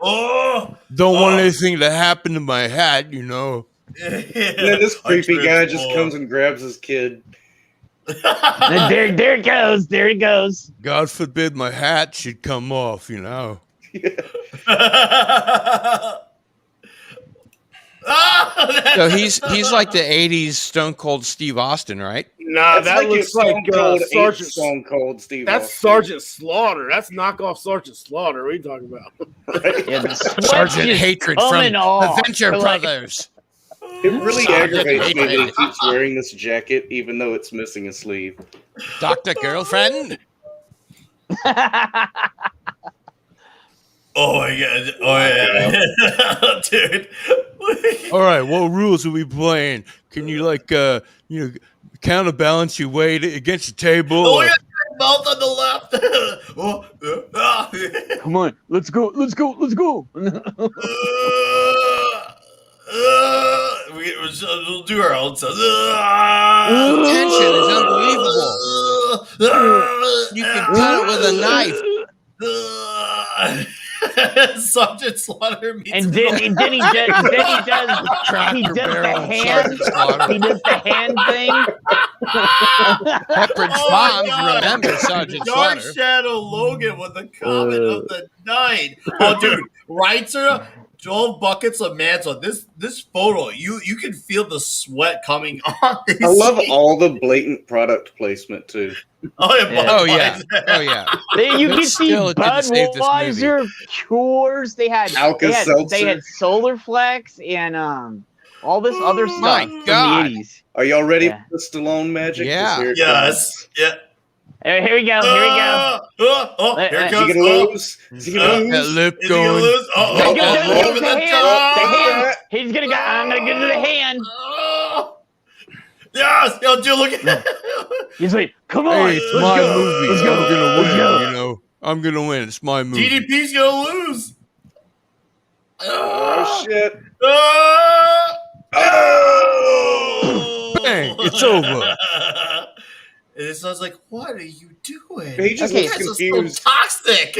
Don't want anything to happen to my hat, And then this creepy guy just comes and grabs his kid. There it goes. There it goes. God forbid my hat should come off, you know. So he's like the '80s Stone Cold Steve Austin, right? Nah, That's that looks like Sergeant. Stone Cold Steve. That's Austin. Sergeant Slaughter. That's knockoff Sergeant Slaughter. What are you talking about? Yeah, the sweat's Sergeant just Hatred from coming off. the Venture Like- Brothers. It really Sergeant aggravates me that he Hatred. keeps wearing this jacket, even though it's missing a sleeve. Dr. Girlfriend. Oh my god! Oh yeah, dude. All right, what rules are we playing? Can you counterbalance your weight against the table? Oh yeah, mouth on the left. Come on, let's go. Let's go. Let's go. We'll do our own stuff. Tension is unbelievable. You can cut it with a knife. Sergeant Slaughter meets And then he does Tractor the barrel, hand. Sergeant Slaughter. He does the hand thing. Pepperidge Oh my Farms, God. remember Sergeant Dark Slaughter. Shadow Logan with the comment of the night. Oh, dude, Reitzer, 12 buckets of mantle. This photo, you can feel the sweat coming on. I love all the blatant product placement too. Oh yeah, Yeah. Oh yeah, oh yeah. You But can see still, it didn't save this Budweiser, Cures. They had Alka-Seltzer. Solar Flex and all this other stuff My from God. the 80s. Are y'all ready Yeah. for the Stallone magic? 'Cause Yeah. here it Yes. Yeah. Here we go. Here we go. Here it comes. Is goes. he gonna lose? Is he gonna That lose? lip Is he gonna going. lose? There you go, Over the the hand. top. The hand. He's gonna go. I'm gonna get to the hand. Yes, yo, dude, look at He's like, come on. Hey, it's let's my go. movie. Let's go. I'm gonna Let's win. go. You know, I'm gonna win. It's my movie. DDP's gonna lose. Oh shit! Oh! Bang, it's over. And so I was like, "What are you doing? He just Okay. You looks guys are confused. so toxic."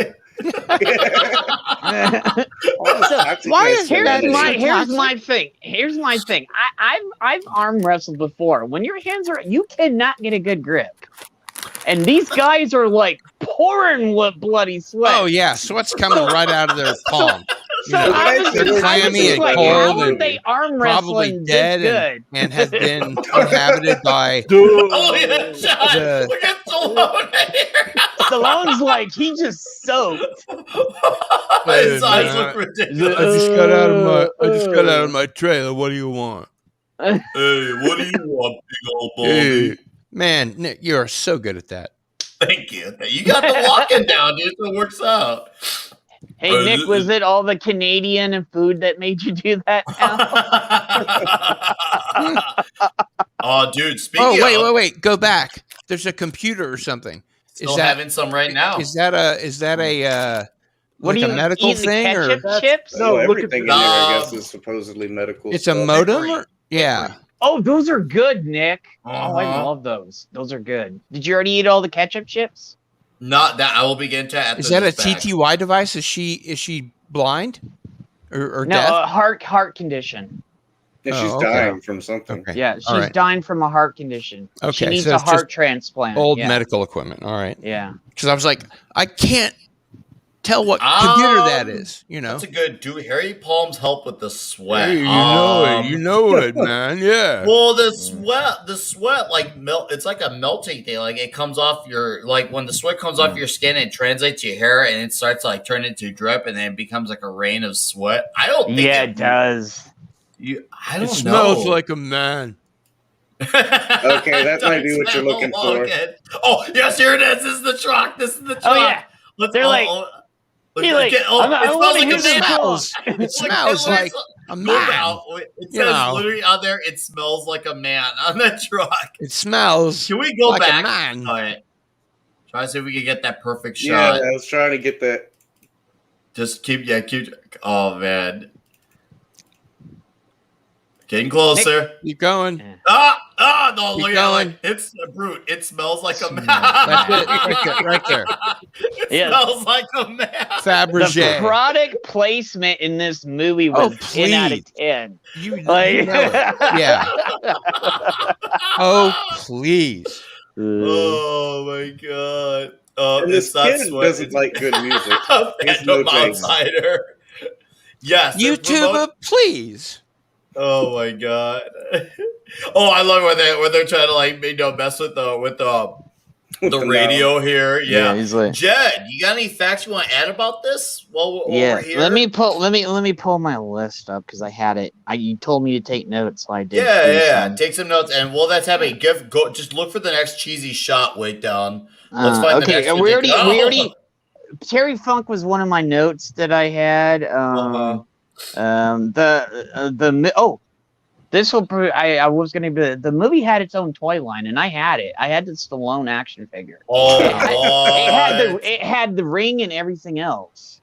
Here's my thing. Here's my thing. I've arm wrestled before. When your hands are, you cannot get a good grip. And these guys are like pouring with bloody sweat. Oh yeah, sweat's coming right out of their palm. So You know, I was they're just clammy and like, cold how are and they arm probably wrestling dead this good? and have been inhabited by Dude. Oh yeah, John, The- look at Stallone here. Stallone's like, he just soaked. His eyes man. look ridiculous. I just got out of my trailer. What do you want? Hey, what do you want, big old baldy? Hey, man, Nick, you're so good at that. Thank you. You got the walking down, dude. So it works out. Hey, Nick, was it all the Canadian and food that made you do that now? Oh, dude. Speaking Oh, of, wait. Go back. There's a computer or something. still having some right now. Is that a What like are a you medical eating, the thing or ketchup chips? No, No, look at everything in the- there, I guess, is supposedly medical. it's a stuff. modem? Or, yeah. Oh, those are good, Nick. Oh, I Uh-huh. love those. Those are good. Did you already eat all the ketchup chips? Not that I will begin to. After Is that a this bag. TTY device? Is she blind or No, deaf? heart condition. And she's Oh, okay. dying from something. Okay. Yeah, she's All right. dying from a heart condition. She Okay, needs so a it's heart just transplant. Old yeah. medical equipment. All right. Yeah. Because I was like, I can't tell what computer that is. You know. That's a good. Do Harry Palms help with the sweat? Hey, you know it, man. Yeah. Well, the sweat, like melt. It's like a melting thing. Like it comes off your, like when the sweat comes off your skin, it translates to your hair, and it starts to like turn into drip, and then it becomes like a rain of sweat. I don't think Yeah, it does. I don't It know. smells like a man. Okay, that might be what you're looking for. Oh yes, here it is. This is the truck. This is the truck. Oh, yeah. Let's, They're like- let's You're like, get, I wanna it smells like hear a this man. smells. It smells like a Look man. out. It You says know. literally on there, it smells like a man on that truck. It smells Can we go like back? a man. All right. Try to see if we can get that perfect Yeah, shot. I was trying to get that. Just keep. Oh, man. Getting closer. Keep going. No, Keep look at going. it. It's a brute. It smells like a man. That's it. Right there. It Yeah. smells like a man. The Fabergé. product placement in this movie was 10 out of 10. You Like, know it. Yeah. Oh, please. Oh my god. And this kid doesn't like good music. He's no taste. Outsider. Yes. YouTuber, please. Oh my god. Oh, I love where they're trying to like mess with the radio here. Yeah. he's like, Jed, you got any facts you want to add about this while we're here? Let me pull my list up because I had it. You told me to take notes, so I did. Yeah. Take some notes, and while that's happening, just look for the next cheesy shot way down. Let's find the next. We already. Terry Funk was one of my notes that I had. This will prove. I was going to be. The movie had its own toy line, and I had it. I had the Stallone action figure. Oh, it had the ring and everything else.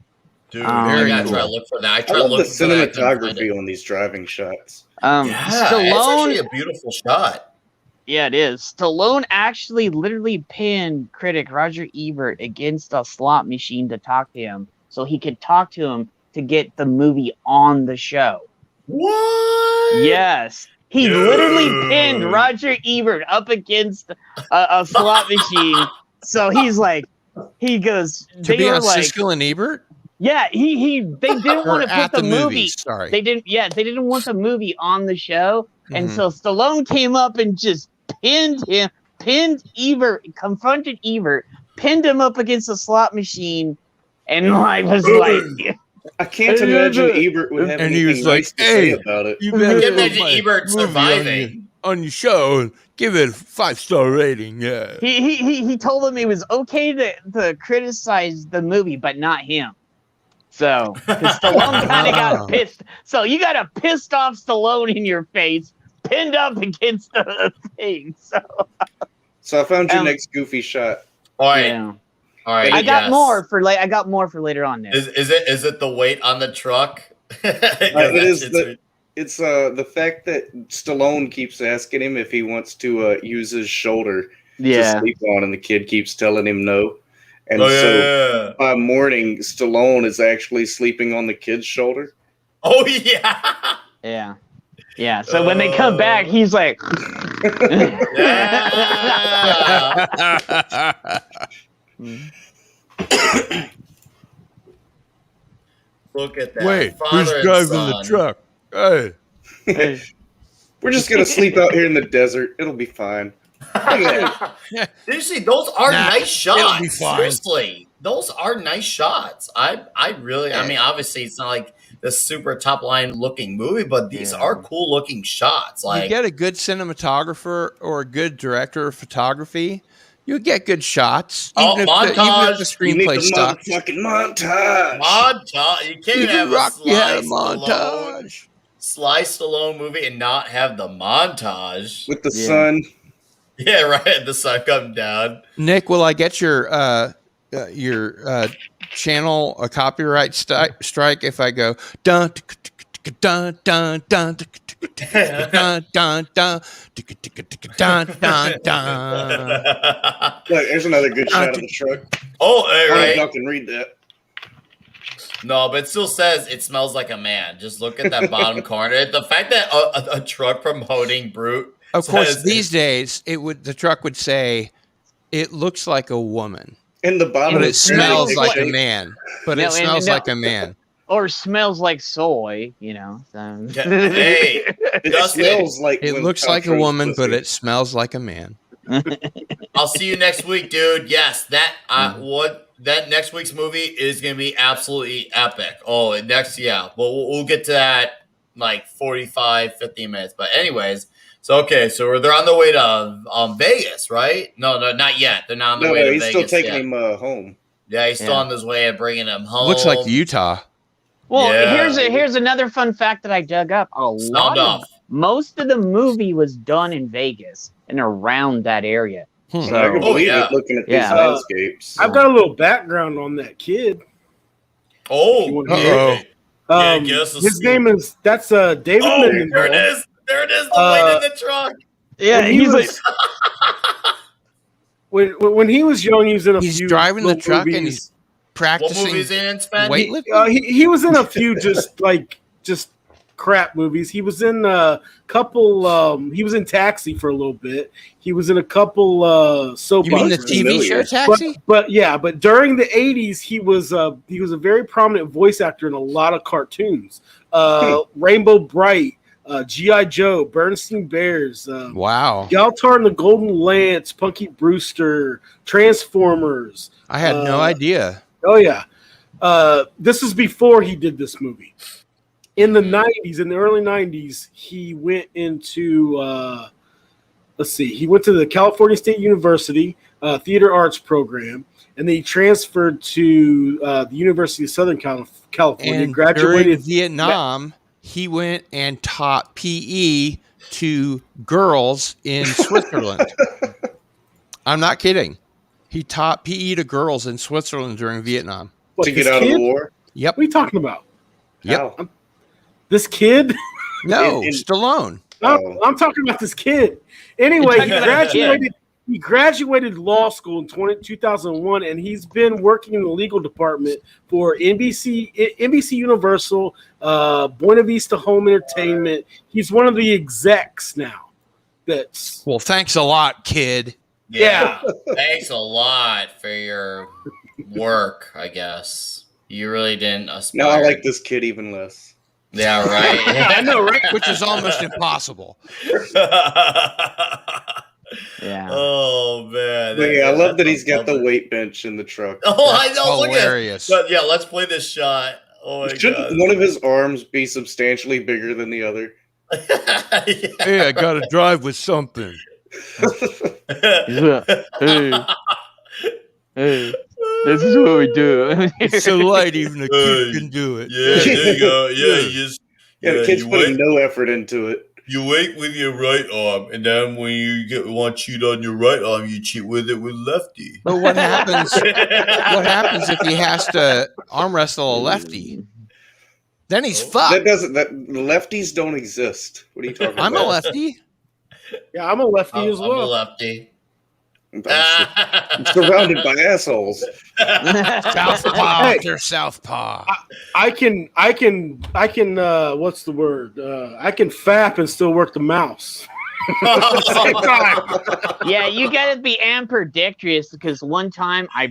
Dude, I gotta try to look for that. I love the cinematography on these driving shots. Stallone, it's actually a beautiful shot. Yeah, it is. Stallone actually literally pinned critic Roger Ebert against a slot machine to talk to him, so he could talk to him to get the movie on the show. What? Yes. He literally pinned Roger Ebert up against a slot machine. So he goes, to be on Siskel and Ebert? Yeah, they didn't want to put the movie. Sorry. They didn't want the movie on the show. And so Stallone came up and just pinned Ebert, confronted Ebert, pinned him up against a slot machine, and was like, I can't imagine Ebert would have anything nice to say about it. You better imagine Ebert surviving on your show and give it a 5-star rating. Yeah. He told him it was okay to criticize the movie, but not him. So Stallone kind of got pissed. So you got a pissed off Stallone in your face, pinned up against the thing. So I found your next goofy shot. All right. Yeah. All right. I got more for later on. Nick. Is it the weight on the truck? It's the fact that Stallone keeps asking him if he wants to use his shoulder to sleep on, and the kid keeps telling him no. And by morning, Stallone is actually sleeping on the kid's shoulder. Oh yeah. Yeah. Yeah. So when they come back, he's like, Look at that. Wait, who's driving the truck? Hey. We're just gonna sleep out here in the desert. It'll be fine. Seriously, those are nice shots. Seriously, those are nice shots. I mean, obviously, it's not like this super top line looking movie, but these are cool looking shots. Like, you get a good cinematographer or a good director of photography, you get good shots. Even if the screenplay sucks. Fucking montage. You can't have a montage. Sly Stallone movie and not have the montage with the sun. Yeah, right. The sun coming down. Nick, will I get your channel a copyright strike if I go dun dun dun dun dun dun dun dun dun? Look, there's another good shot of the truck. Oh, right. I can read that. No, but it still says it smells like a man. Just look at that bottom corner. The fact that a truck promoting Brute. Of course, these days the truck would say it looks like a woman. In the bottom, but it smells like a man. But it smells like a man. Or smells like soy, you know. Hey, it smells like. It looks like a woman, but it smells like a man. I'll see you next week, dude. Yes, that next week's movie is going to be absolutely epic. Oh, we'll get to that like 45, 50 minutes. But anyways, so they're on the way to Vegas, right? No, not yet. They're not on the way to Vegas. He's still taking him home. Yeah, he's still on his way of bringing him home. Looks like Utah. Well, here's another fun fact that I dug up. Most of the movie was done in Vegas and around that area. So, I can believe it looking at these landscapes. I've got a little background on that kid. Oh, his name is David. Oh, there it is. There it is. The light in the truck. Yeah, he's like. When he was young, he was in a few. He's driving the truck movies. and he's practicing. What movies in Spen? Weightlifting. He was in a few just crap movies. He was in a couple. He was in Taxi for a little bit. He was in a couple soap You mean the operas. TV show Taxi? But during the 80s, he was a very prominent voice actor in a lot of cartoons. Rainbow Bright, G.I. Joe, Bernstein Bears. Wow. Galtar and the Golden Lance, Punky Brewster, Transformers. I had no idea. Oh, yeah. This is before he did this movie. In the 90s, in the early 90s, he went into, he went to the California State University Theater Arts program, and then he transferred to the University of Southern California. And graduated during Vietnam, he went and taught PE to girls in Switzerland. I'm not kidding. He taught PE to girls in Switzerland during Vietnam. What, to get out of the war? Yep. What are you talking about? Yep. This kid? No, Stallone. I'm talking about this kid. Anyway, he graduated law school in 2001, and he's been working in the legal department for NBC Universal, Buena Vista Home Entertainment. He's one of the execs now. Well, thanks a lot, kid. Yeah. Thanks a lot for your work, I guess. You really didn't aspire. Now I like this kid even less. Yeah, right. I know, right? Which is almost impossible. Yeah. Oh man. But yeah, I love that he's got the weight bench in the truck. Oh, I know. Hilarious. Look at it. But yeah, let's play this shot. Oh my Shouldn't god. one of his arms be substantially bigger than the other? Hey, I got to drive with something. Hey, this is what we do. It's so light, even a kid can do it. Yeah, there you go. Yeah, The kid's putting no effort into it. You wait with your right arm, and then when you want to cheat on your right arm, you cheat with it with lefty. But what happens? What happens if he has to arm wrestle a lefty? Then he's fucked. Lefties don't exist. What are you talking about? I'm a lefty. Yeah, I'm a lefty as well. I'm a lefty. I'm surrounded by assholes. Southpaw. Hey. They're southpaw. I can. What's the word? I can fap and still work the mouse. Yeah, you gotta be ambidextrous because one time I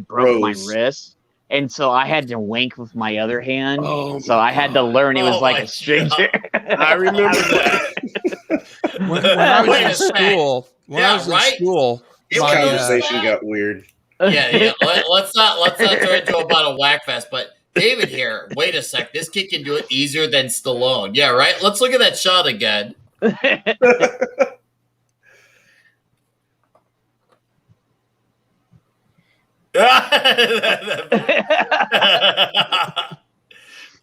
broke my wrist, and so I had to wank with my other hand. So I had to learn it was like a stranger. I remember that. When I was in school, This conversation got weird. Yeah. Let's not turn into about a whack fest. But David here, wait a sec. This kid can do it easier than Stallone. Yeah, right. Let's look at that shot again.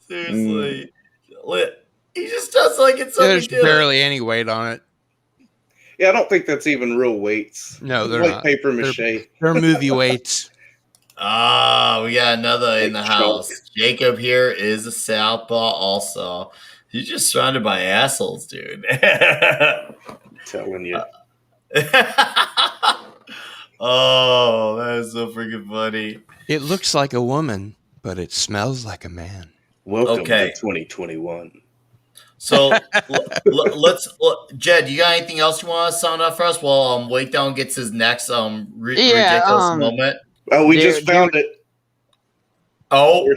Seriously, he just does like it's so there's barely any weight on it. Yeah, I don't think that's even real weights. No, they're like not. Paper mache. They're movie weights. Ah, we got another in the Like house. chalk. Jacob here is a southpaw also. He's just surrounded by assholes, dude. I'm telling you. Oh, that is so freaking funny. It looks like a woman, but it smells like a man. Welcome Okay. to 2021. So let's Jed, you got anything else you want to sound up for us while Wait Down gets his next ridiculous moment? Oh, we just found it. Oh,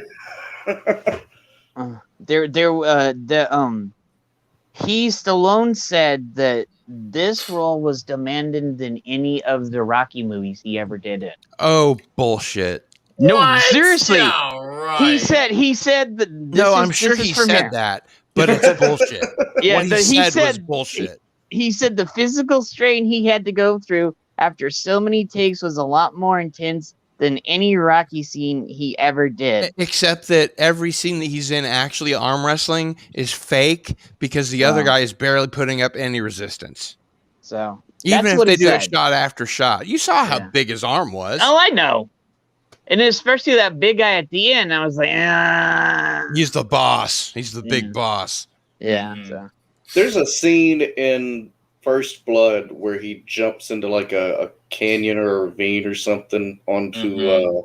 Stallone said that this role was demanded than any of the Rocky movies he ever did it. Oh, bullshit. No, what? seriously. Yeah, right. He said that I'm sure he said that, but it's bullshit. Yeah, what he said was bullshit. He said the physical strain he had to go through after so many takes was a lot more intense than any Rocky scene he ever did. Except that every scene that he's in actually arm wrestling is fake because the other guy is barely putting up any resistance. So even that's if what they he do it said. shot after shot, you saw how big his arm was. Oh, I know. And especially that big guy at the end, I was like, He's the boss. He's the big boss. Yeah. Mhm. So. There's a scene in First Blood where he jumps into like a canyon or a ravine or something onto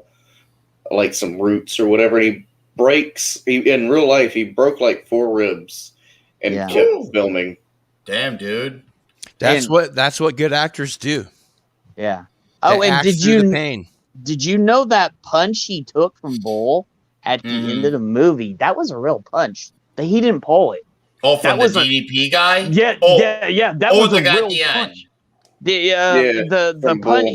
like some roots or whatever. And he breaks. In real life, he broke like 4 ribs and kept filming. Damn, dude. That's what good actors do. Yeah. They Oh, and act through the pain. Did you know that punch he took from Bull at the end of the movie? That was a real punch. That he didn't pull it. Oh, from the DDP guy? Yeah, yeah. That was a real punch. The punch,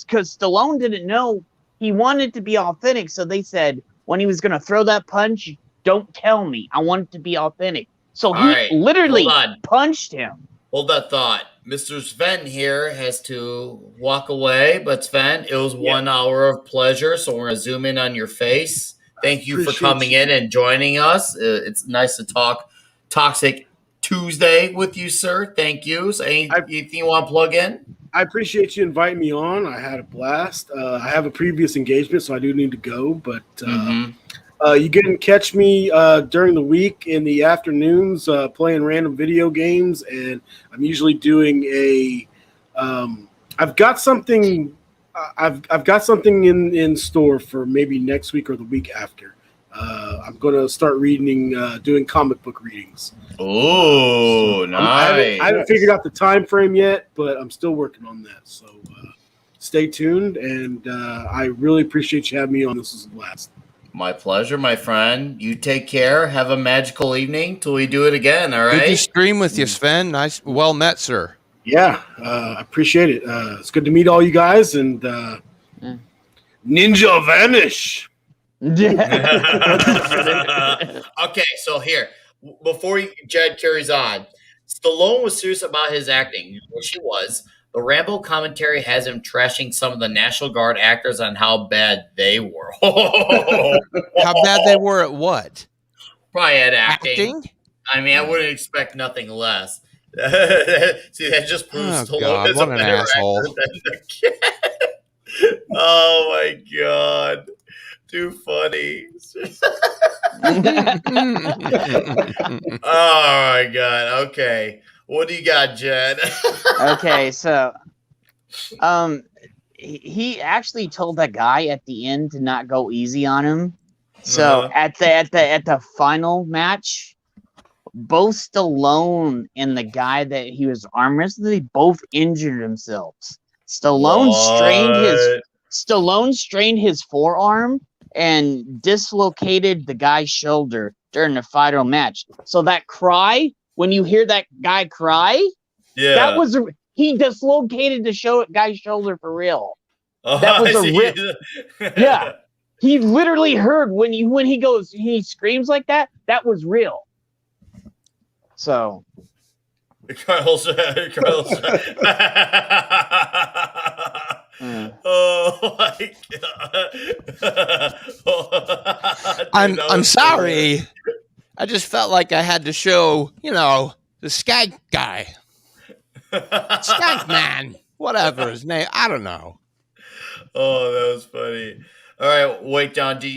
because Stallone didn't know, he wanted to be authentic, so they said when he was going to throw that punch, don't tell me. I want it to be authentic. So he literally punched him. Hold that thought. Mr. Sven here has to walk away, but Sven, it was 1 hour of pleasure, so we're going to zoom in on your face. Thank you for coming in and joining us. It's nice to talk Toxic Tuesday with you, sir. Thank you. So anything you want to plug in? I appreciate you inviting me on. I had a blast. I have a previous engagement, so I do need to go. But you can catch me during the week in the afternoons playing random video games, and I'm usually doing I've got something. I've got something in store for maybe next week or the week after. I'm going to start doing comic book readings. Oh, nice! I haven't figured out the time frame yet, but I'm still working on that. So stay tuned, and I really appreciate you having me on. This is a blast. My pleasure, my friend. You take care. Have a magical evening till we do it again. All right. Good to stream with you, Sven. Nice, well met, sir. Yeah, I appreciate it. It's good to meet all you guys, and Ninja Vanish. Okay, so here, before Jed carries on, Stallone was serious about his acting, which he was. The Rambo commentary has him trashing some of the National Guard actors on how bad they were. How bad they were at what? Probably at acting? I mean, I wouldn't expect nothing less. See, that just proves Stallone is a better asshole actor than the kid. Oh my god. Too funny. Oh my god. Okay. What do you got, Jed? Okay, so he actually told that guy at the end to not go easy on him. So at the final match, both Stallone and the guy that he was arm wrestling, they both injured themselves. Stallone strained his forearm and dislocated the guy's shoulder during the final match. So that cry, when you hear that guy cry, he dislocated the guy's shoulder for real. That was yeah. He literally heard when he screams like that. That was real. So, Carlos. Oh my god! I'm sorry. I just felt like I had to show, the Skank guy, Skank Man, whatever his name. I don't know. Oh, that was funny. All right, wait, John. Did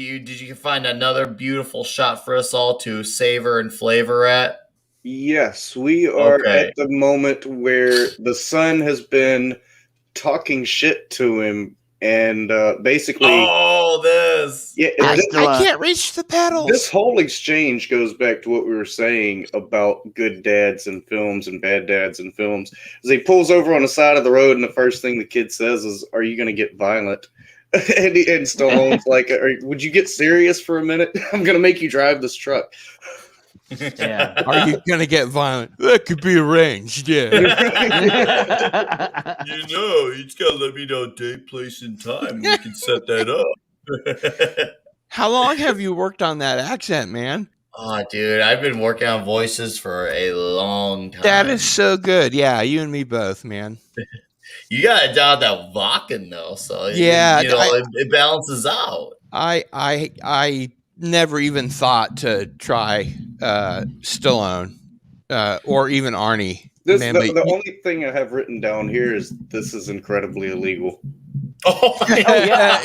you find another beautiful shot for us all to savor and flavor at? Yes, we are at the moment where the son has been talking shit to him, and basically, I can't reach the pedals. This whole exchange goes back to what we were saying about good dads in films and bad dads in films. As he pulls over on the side of the road, and the first thing the kid says is, "Are you going to get violent?" and Stallone's like, "Would you get serious for a minute? I'm going to make you drive this truck." Yeah. Are you gonna get violent? That could be arranged, yeah. You just gotta let me know date, place, and time. We can set that up. How long have you worked on that accent, man? Oh, dude, I've been working on voices for a long time. That is so good. Yeah, you and me both, man. You gotta dial that Vakken though, so yeah, it balances out. I never even thought to try Stallone or even Arnie. The only thing I have written down here is this is incredibly illegal. Oh, yeah.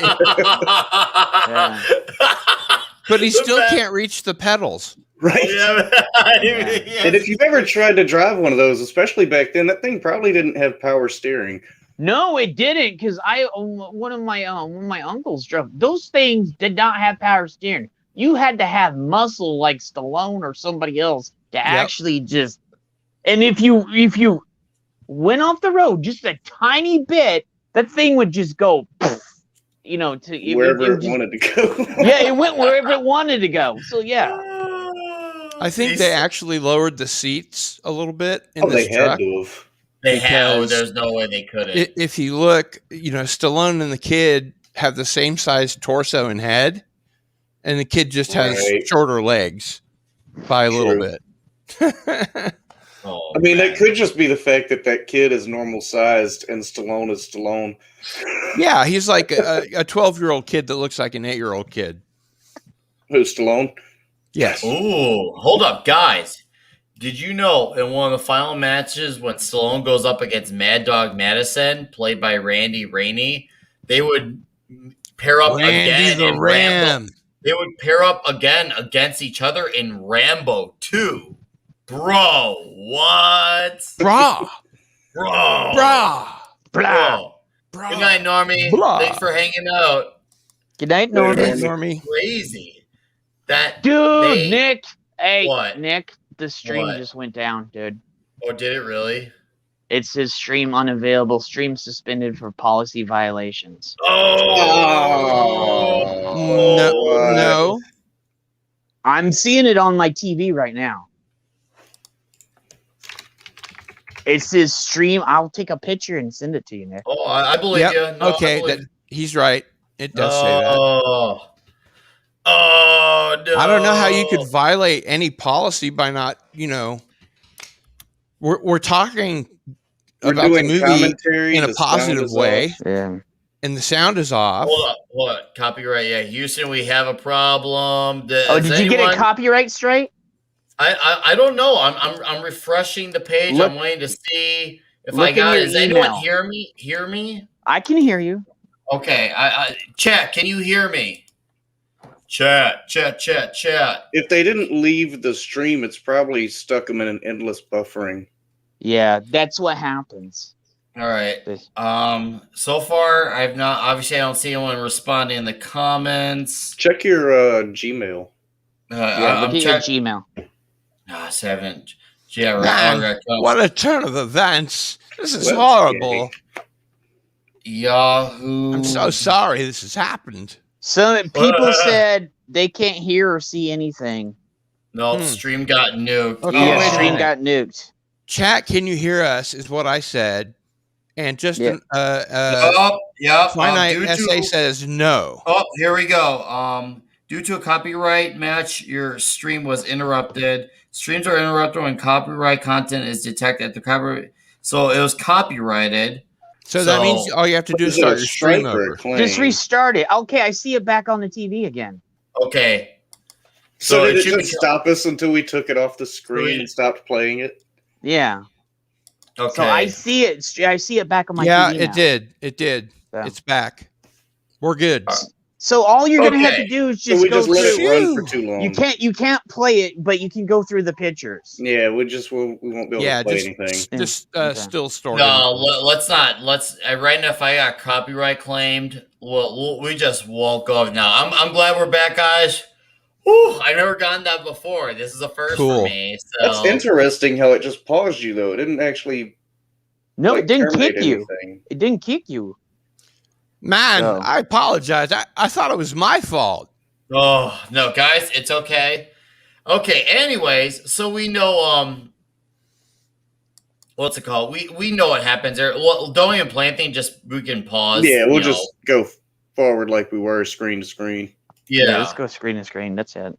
But he still can't reach the pedals. Right. And if you've ever tried to drive one of those, especially back then, that thing probably didn't have power steering. No, it didn't, because one of my uncles drove. Those things did not have power steering. you had to have muscle like Stallone or somebody else to actually just. And if you went off the road just a tiny bit, that thing would just go. To wherever it wanted to go. Yeah, it went wherever it wanted to go. So yeah, I think they actually lowered the seats a little bit in this they truck. had to have. They have. There's no way they couldn't. If you look, Stallone and the kid have the same size torso and head, and the kid just has shorter legs by a little bit. I mean, that could just be the fact that kid is normal sized and Stallone is Stallone. Yeah, he's like a 12-year-old kid that looks like an 8-year-old kid. Who's Stallone? Yes. Ooh, hold up, guys. Did you know in one of the final matches when Stallone goes up against Mad Dog Madison, played by Randy Rainey, they would pair up again in Rambo. They would pair up again against each other in Rambo 2. Bro, what? Bro. Good night, Normie. Thanks for hanging out. Good night, Normie. Crazy. Nick. Hey, what? Nick, the stream just went down, dude. Oh, did it really? It says stream unavailable. Stream suspended for policy violations. No. I'm seeing it on my TV right now. It says stream. I'll take a picture and send it to you, Nick. Oh, I believe you. No, okay, he's right. It does say that. Oh, no. I don't know how you could violate any policy by not, we're talking about the movie in a positive way. Yeah. And the sound is off. Hold up. Copyright. Yeah, Houston, we have a problem. Did you get a copyright straight? I don't know. I'm refreshing the page. I'm waiting to see if I got it. Does anyone hear me? I can hear you. Okay. Chat, can you hear me? Chat. If they didn't leave the stream, it's probably stuck them in an endless buffering. Yeah, that's what happens. All right. So far, I've not. Obviously, I don't see anyone responding in the comments. Check your Gmail. Look at your Gmail. No, 7. Yeah, right. Man, what a turn of events. This is horrible. Yahoo. I'm so sorry this has happened. So people said they can't hear or see anything. No, stream got nuked. Okay. Stream got nuked. Chat, can you hear us? Is what I said. And just finite essay says no. Oh, here we go. Due to a copyright match, your stream was interrupted. Streams are interrupted when copyright content is detected. The copyright, so it was copyrighted. So that means all you have to do is start your stream over. Just restart it. Okay, I see it back on the TV again. Okay. So did it just stop us until we took it off the screen and stopped playing it? Yeah. Okay. So I see it. I see it back on my TV. Yeah, it did. It did. So. It's back. We're good. So all you're gonna have to do is just go let it run for too long. You can't play it, but you can go through the pictures. Yeah, we won't be able to play anything. Just still storing. No, let's not. Right now, if I got copyright claimed, we just won't go now. I'm glad we're back, guys. Whew, I've never gotten that before. This is a first for me. So. That's interesting how it just paused you though. It didn't actually. No, it didn't kick you. It didn't kick you. Man, I apologize. I thought it was my fault. Oh, no, guys, it's okay. Okay, anyways, so we know, what's it called? We know what happens there. Well, don't even play anything, we can pause. Yeah, we'll just go forward like we were screen to screen. Yeah. Let's go screen to screen. That's it.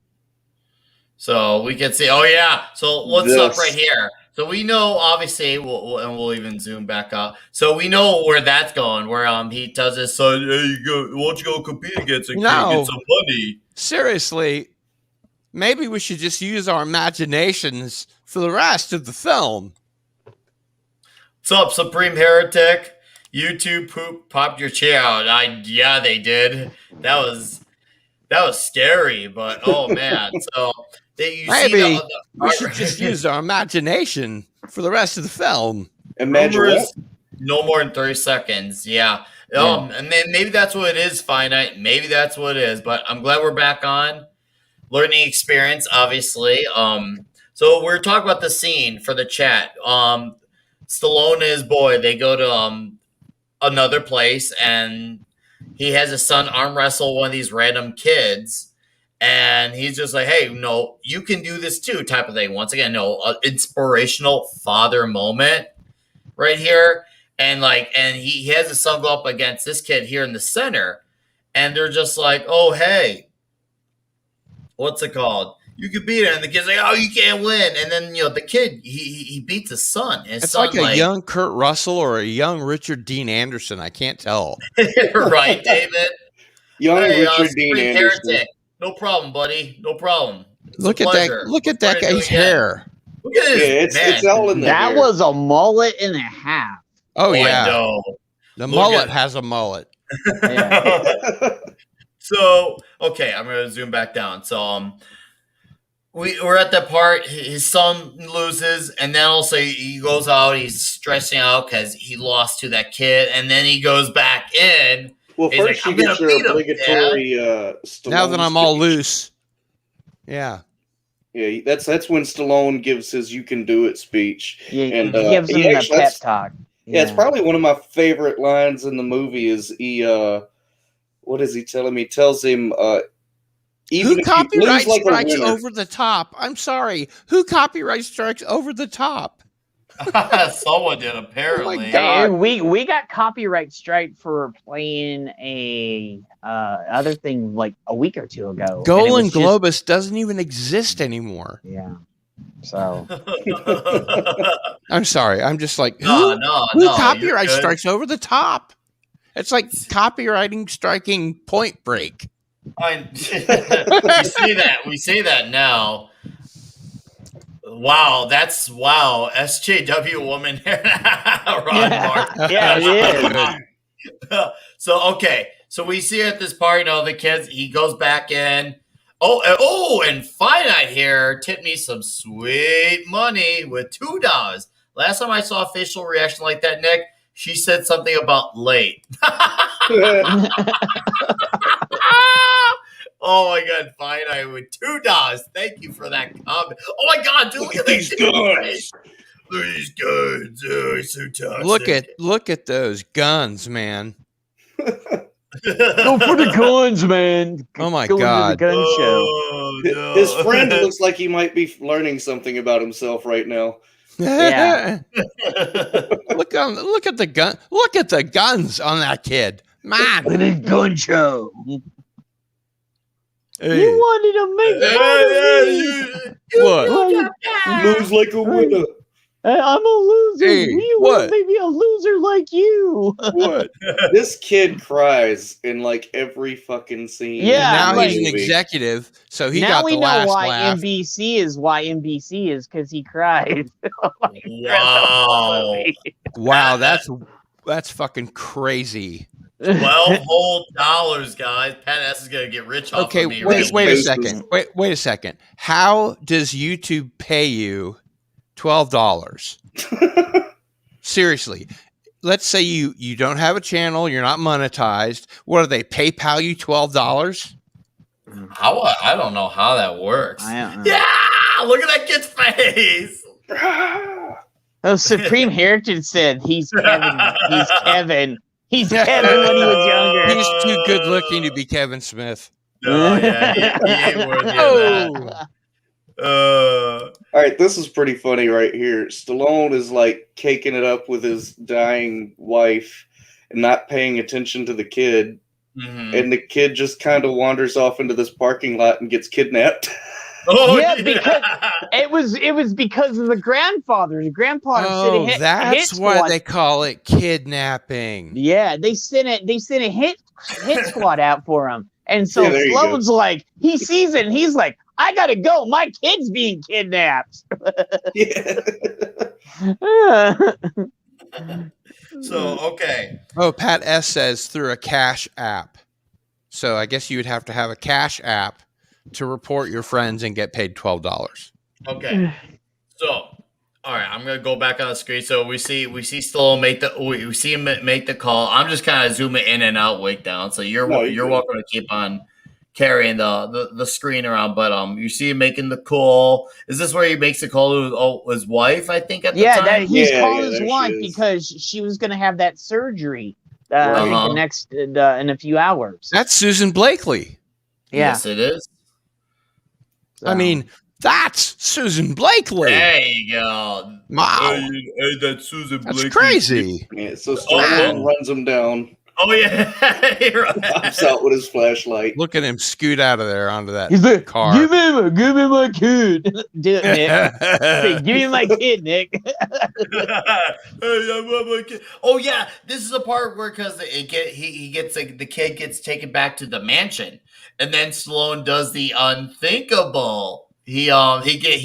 So we can see, so what's up right here? So we know, obviously, we'll even zoom back up. So we know where that's going, where he tells his son, hey, why don't you go compete against him and get some money? Seriously, maybe we should just use our imaginations for the rest of the film. What's up, Supreme Heretic? YouTube popped your chair out. Yeah, they did. That was scary, but oh man. So maybe we should just use our imagination for the rest of the film. Imagine no more than 30 seconds. Yeah. And maybe that's what it is, finite. Maybe that's what it is. But I'm glad we're back on. learning experience, obviously. So we're talking about the scene for the chat. Stallone and his boy, they go to another place, and he has his son arm wrestle one of these random kids, and he's just like, "Hey, no, you can do this too," type of thing. Once again, no, inspirational father moment right here, and he has his son go up against this kid here in the center, and they're just like, "Oh, hey, what's it called? You could beat it," and the kid's like, "Oh, you can't win," and then the kid he beats his son. His It's son like a young Kurt Russell or a young Richard Dean Anderson. I can't tell. right, David. Young Hey, Richard Dean Supreme Anderson. Heretic. No problem, buddy. No problem. It's Look a at that! pleasure. Look at that We're gonna do guy's it again. hair. Look at this, Yeah, it's all in the That hair. was a mullet and a half. Oh I yeah, know. the Look mullet at- has a mullet. So, okay, I'm gonna zoom back down. So, we're at that part. His son loses, and then also he goes out. He's stressing out because he lost to that kid, and then he goes back in. Well, He's first like, you "I'm get gonna your beat him, obligatory Stallone Now that I'm all speech. loose, yeah. Yeah, that's when Stallone gives his "You can do it" speech. He And, gives him he the actually- pep that's- talk. Yeah, it's probably one of my favorite lines in the movie. Is he? What is he telling me? He tells him, even Who if you copyright lose like a strikes winner- over the top? I'm sorry. Who copyright strikes over the top? Someone did apparently. God. We got copyright strike for playing a other thing like a week or two ago. and it Golan was just- Globus doesn't even exist anymore. Yeah. So I'm sorry. I'm just like, no, who you're copyright good. strikes over the top? It's like copywriting striking Point Break. We say that now. Wow, that's SJW woman. Ron Martin. yeah, it is. So okay, so we see at this party, the kids. He goes back in. And Finite here tipped me some sweet money with $2. Last time I saw a facial reaction like that, Nick, she said something about late. Oh my God, Finite with $2. Thank you for that comment. Oh my God, dude, look at these guns. Look at these guns. Oh, it's so toxic. Look at those guns, man. Go for the guns, man. Oh my Go God. into the gun show. Oh, no. His friend looks like he might be learning something about himself right now. Yeah. Look at the gun. Look at the guns on that kid. Man. Look at the gun show. Hey, You wanted to make fun of me. what? Moves like a winner. I'm a loser. Hey, you what? want maybe a loser like you. What? This kid cries in like every fucking scene. Yeah, Now like- he's an executive, so he now got we the know last why laugh. NBC is because he cried. Wow. Wow, that's fucking crazy. $12 whole dollars, guys. Pat S is gonna get rich off Okay, of me. wait a This second. Wait a second. How does YouTube pay you $12? Seriously. Let's say you don't have a channel, you're not monetized. What do they PayPal you $12? I don't know how that works. I don't know. Yeah, look at that kid's face. Oh, Supreme Heritage said he's Kevin. He's Kevin. He's Kevin when he was younger. He's too good looking to be Kevin Smith. Oh yeah, he ain't worthy of that. Oh. All right, this is pretty funny right here. Stallone is like caking it up with his dying wife and not paying attention to the kid. Mhm. And the kid just kind of wanders off into this parking lot and gets kidnapped. Oh, Yeah, because it was because of the grandfather. The grandfather said Oh, a hit that's why squad. they call it kidnapping. Yeah, they sent a hit squad out for him. And so Yeah, there you go. Stallone's like, he sees it and he's like, I gotta go. My kid's being kidnapped. Yeah. So okay. Oh, Pat S says through a cash app. So I guess you would have to have a cash app to report your friends and get paid $12. Okay. So, all right, I'm gonna go back on the screen. So we see Stallone we see him make the call. I'm just kind of zooming in and out, wait down. So you're No, you're welcome to keep on carrying the screen around, but you see him making the call. Is this where he makes the call to his wife? I think at the time. That he's Yeah, called yeah, his there she wife is. because she was going to have that surgery. Right. I think Uh-huh. the next in a few hours. That's Susan Blakely. Yeah. Yes, it is. I mean, that's Susan Blakely. There you go. Wow. Hey, that's Susan That's Blakely. crazy. Yeah, so Stallone runs him down, Oh yeah, you're pops right. out with his flashlight. Look at him scoot out of there onto that he's like, car. give me my kid. Do it, Nick. Say, give me my kid, Nick. Hey, I love my kid. Oh yeah, this is the part where because the kid gets taken back to the mansion, and then Stallone does the unthinkable. He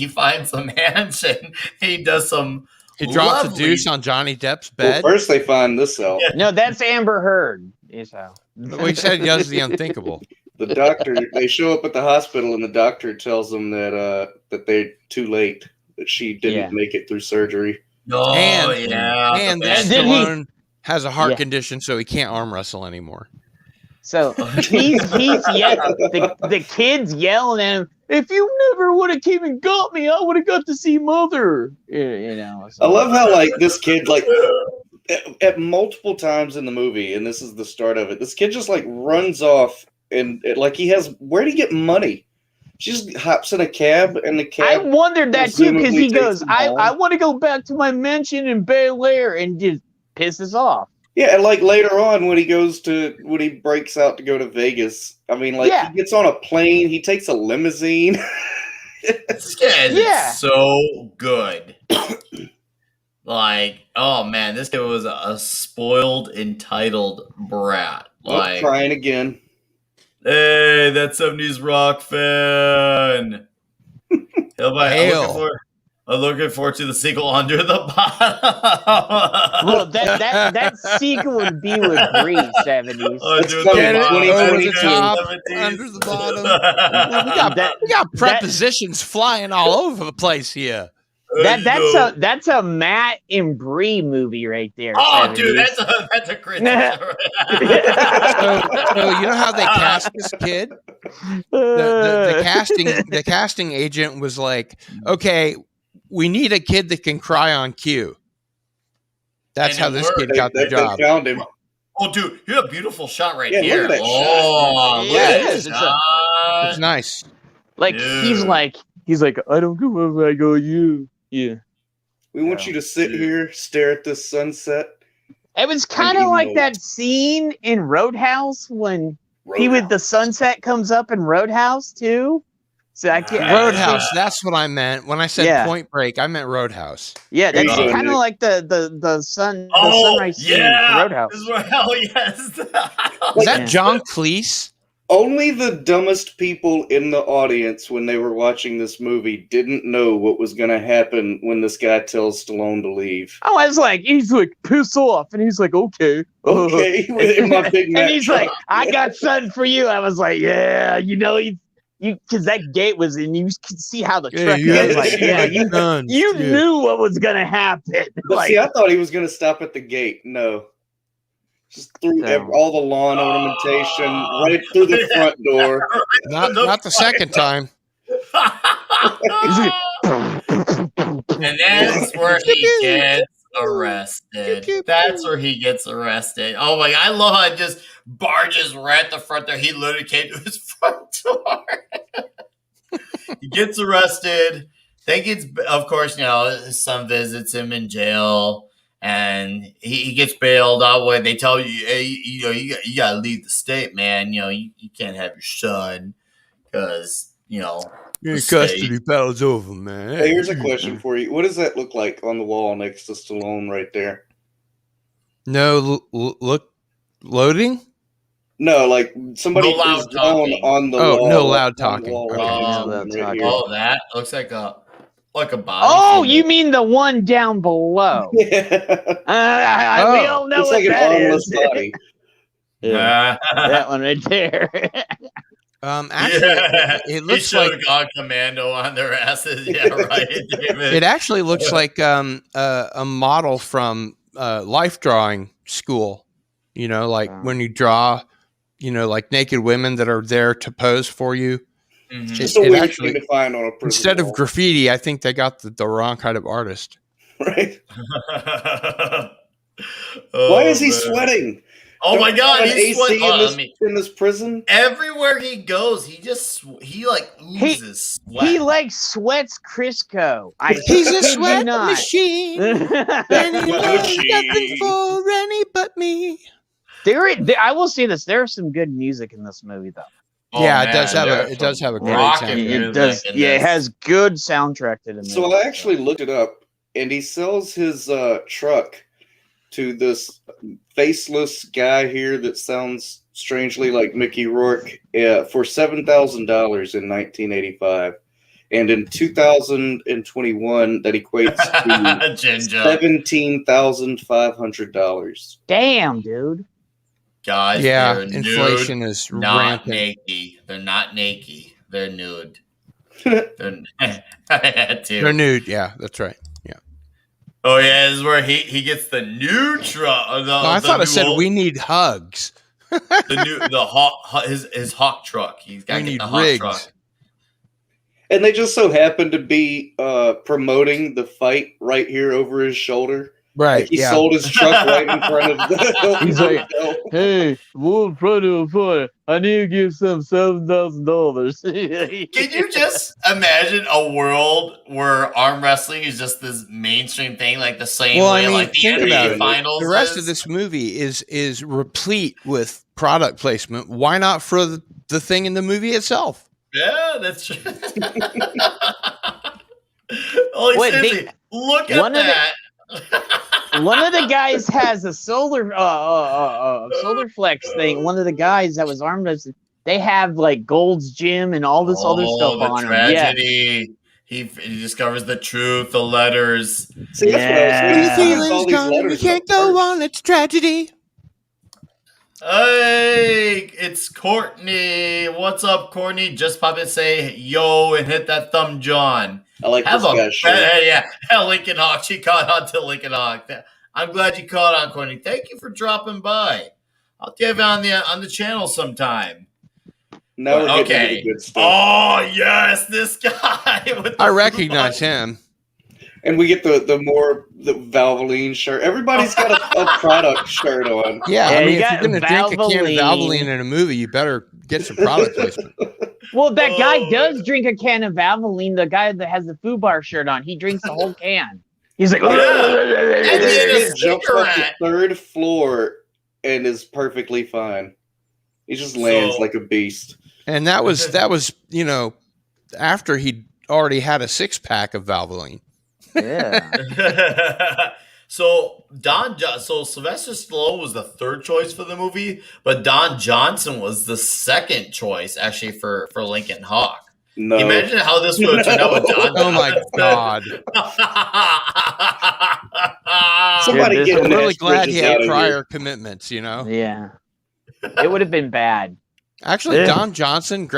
finds the mansion. He does some. He drops lovely- a deuce on Johnny Depp's Well, bed. first they find this out. No, that's Amber Heard. So. We said he does the unthinkable. The doctor, they show up at the hospital, and the doctor tells them that they're too late, that she didn't make it through surgery. Oh And- yeah, And the then he- Stallone has a heart Yeah. condition, so he can't arm wrestle anymore. So he's the kid's yelling at him. If you never would have came and got me, I would have got to see Mother. You know. So. I love how like this kid like at multiple times in the movie, and this is the start of it. This kid just like runs off and like he has. Where'd he get money? She just hops in a cab, and the I cab. wondered that too because presumably he goes, takes him home. I want to go back to my mansion in Bel Air and just pisses off. Yeah, and like later on when he breaks out to go to Vegas, I mean, like Yeah. he gets on a plane, he takes a limousine. This kid Yeah. is so good. Like, oh man, this kid was a spoiled, entitled brat. Like, Crying again. hey, that 70s rock fan. Hail. I'm looking forward to the sequel, Under the Bottom. Well, that sequel would be with Bree 70s. It's Under coming, the bottom, over the 70s, top, 70s. under the bottom. We got prepositions flying all over the place here. That's a Matt and Bree movie right there. Oh, 70s. dude, that's a great. So you know how they cast this kid? The casting agent was like, okay, we need a kid that can cry on cue. That's And how it this worked. kid got the They job. found him. Oh, dude, you have a beautiful shot right Yeah, here. look at that Oh, shot. look Yeah, at it that is. It's shot. It's nice. Like Dude. he's like I don't go where I go you. Yeah. We want you to sit here, stare at this sunset. It was kind of like that scene in Roadhouse when the sunset comes up in Roadhouse too. So I can't Roadhouse. That's what I meant when I said Yeah. Point Break. I meant Roadhouse. Yeah, that's Yeah. kind of like the Oh, sunrise scene in yeah. Roadhouse. This is where, hell yes. Is that Yeah. John Cleese? Only the dumbest people in the audience when they were watching this movie didn't know what was going to happen when this guy tells Stallone to leave. Oh, I was like, he's like, piss off. And he's like, okay. Okay, in my Big Mac And he's truck. like, I got something for you. I was like, yeah, you because that gate was in, you could see how the truck was like, yeah, you knew what was going to happen. But Like, see, I thought he was going to stop at the gate. No. Just through No. all the lawn ornamentation, right through the front door. Not the second time. And that's where he gets arrested. That's where he gets arrested. Oh my God, I love how it just barges right at the front door. He literally came to his front door. He gets arrested. Then gets, of course, his son visits him in jail. And he gets bailed out when they tell you, hey, you gotta leave the state, man. You can't have your son because Your the custody battle's over, man. Hey, here's a question for you. What does that look like on the wall next to Stallone right there? No, look, loading? No, like somebody No loud is drawn talking. on the Oh, wall. no loud on the talking. wall Okay. right No next to loud him right talking. here. Oh, that looks like a body. oh, you mean the one down below? Yeah. We all know It's what like an that armless is. body. Yeah, that one right there. Actually, it looks he showed like God Commando on their asses. Yeah, right, David. it actually looks like a model from life drawing school. Like when you draw, like naked women that are there to pose for you. Mhm. Just a weird thing to find on a prison Instead of wall. graffiti, I think they got the wrong kind of artist. Right? Oh, Why is he man. sweating? Oh my God, An he's AC sweating. in this prison? Everywhere he goes, he like oozes sweat. He like sweats Crisco. He's a kid you sweat not. machine, and he knows nothing for any but me. I will say this: there is some good music in this movie, though. Oh, Yeah, man, it does have a great rockin' soundtrack. music It does. in Yeah, it this. has good soundtrack to the movie. So I actually looked it up, and he sells his truck to this faceless guy here that sounds strangely like Mickey Rourke for $7,000 in 1985. And in 2021, that equates to Ginger. $17,500. Damn, dude. Guys, Yeah, they're inflation nude, is not rampant. naked. They're not naked. They're nude. I had to. They're nude. Yeah, that's right. Yeah. Oh yeah, this is where he gets the new truck. I thought it said we need hugs. his hawk truck. He's got to We get need the hawk rigs. truck. And they just so happen to be promoting the fight right here over his shoulder. Right. Like he yeah. sold his truck right in front of the He's like, hotel. hey, we're trying to afford it. I need to give some $7,000. Can you just imagine a world where arm wrestling is just this mainstream thing, like the same way like the think about NBA it. finals? The rest is? of this movie is replete with product placement. Why not for the thing in the movie itself? Yeah, that's true. Holy Wait, seriously, look at one of the- that. One of the guys has a solar flex thing. One of the guys that was armed as they have like Gold's Gym and all this other stuff the on him. Yeah. tragedy. He discovers the truth, the letters. See, that's what I was Yeah. When the What is all feeling's these gone and you letters can't up go first? on, it's tragedy. Hey, it's Courtney. What's up, Courtney? Just pop in, say yo, and hit that thumb, John. I like Have this a guy's shirt. yeah, Lincoln Hawk. She caught on to Lincoln Hawk. I'm glad you caught on, Courtney. Thank you for dropping by. I'll give you on the channel sometime. Now we're getting Okay. into the good stuff. Oh yes, this guy. With the I recognize him. And we get the Valvoline shirt. Everybody's got a product shirt on. Yeah, Yeah, I mean, you if got you're going to drink a can of Valvoline. Valvoline in a movie, you better get some product placement. Well, that guy Oh. does drink a can of Valvoline. The guy that has the Foo Bar shirt on, he drinks the whole can. He's like, Yeah. And And this he had a kid jumps off the cigarette. third floor and is perfectly fine. He just lands So- like a beast. And that was after he'd already had a 6-pack of Valvoline. yeah. So Sylvester Stallone was the third choice for the movie, but Don Johnson was the second choice actually for Lincoln Hawk. No. Can you imagine how this would have turned out with Don Oh my God. Somebody Dude, get I'm Nash really glad he Bridges out had of prior commitments, you know? Yeah. It would have been bad. Actually, Yeah. Don Johnson,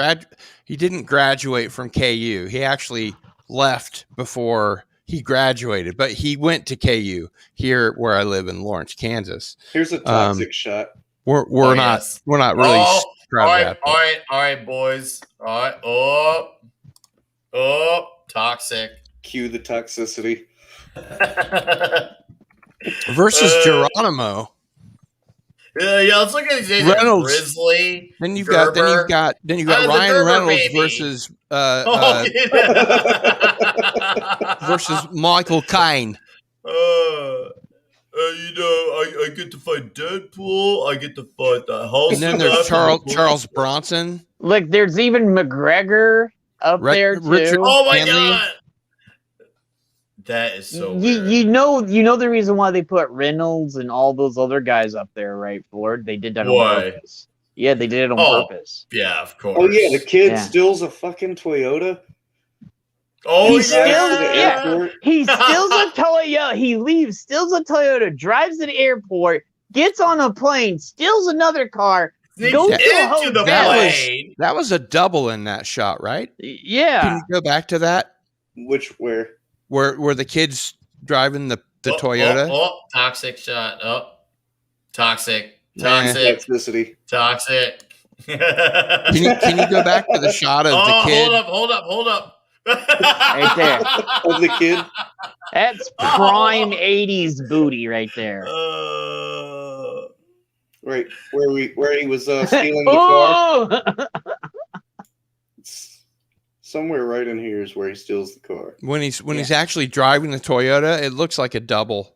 he didn't graduate from KU. He actually left before he graduated, but he went to KU here where I live in Lawrence, Kansas. Here's a toxic shot. We're Oh, not yes. we're not really All proud right, of that. all right, boys. All right. Toxic. Cue the toxicity. Versus Uh, Geronimo. yeah, let's look at these names. Reynolds. Grizzly. Then you've Gerber. got the Gerber Ryan Reynolds baby. versus Oh, versus Michael Caine. I get to fight Deadpool. I get to fight the Hulk. And then there's Charles Bronson. Look, there's even McGregor up there too. Richard- Oh my Stanley. god, that is so you, weird. you know the reason why they put Reynolds and all those other guys up there, right, Ford? They did that on Why? purpose. Yeah, they did it on Oh. purpose. Yeah, of course. Oh yeah, the kid Yeah. steals a fucking Toyota. Oh He yeah. steals- to the yeah. airport. He steals a Toyota. He leaves, steals a Toyota, drives to the airport, gets on a plane, steals another car. Sneaks Go to a into the hotel. plane. That was a double in that shot, right? Can Yeah. you go back to that Where? where the kid's driving the Toyota? Toxic shot. Toxic. Nah. Toxic. Toxicity. Toxic. Can you go back to the shot of the kid? Hold up. Right there. Of the kid. That's prime 80s booty right there. Right where he was stealing the car. Oh! Somewhere right in here is where he steals the car. When he's actually driving the Toyota, it looks like a double.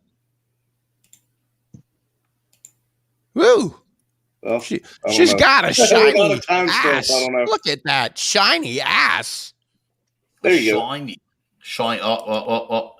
Well, Woo! She's got a shiny ass. I don't know. Look at that shiny ass. There you go. Shiny. Oh.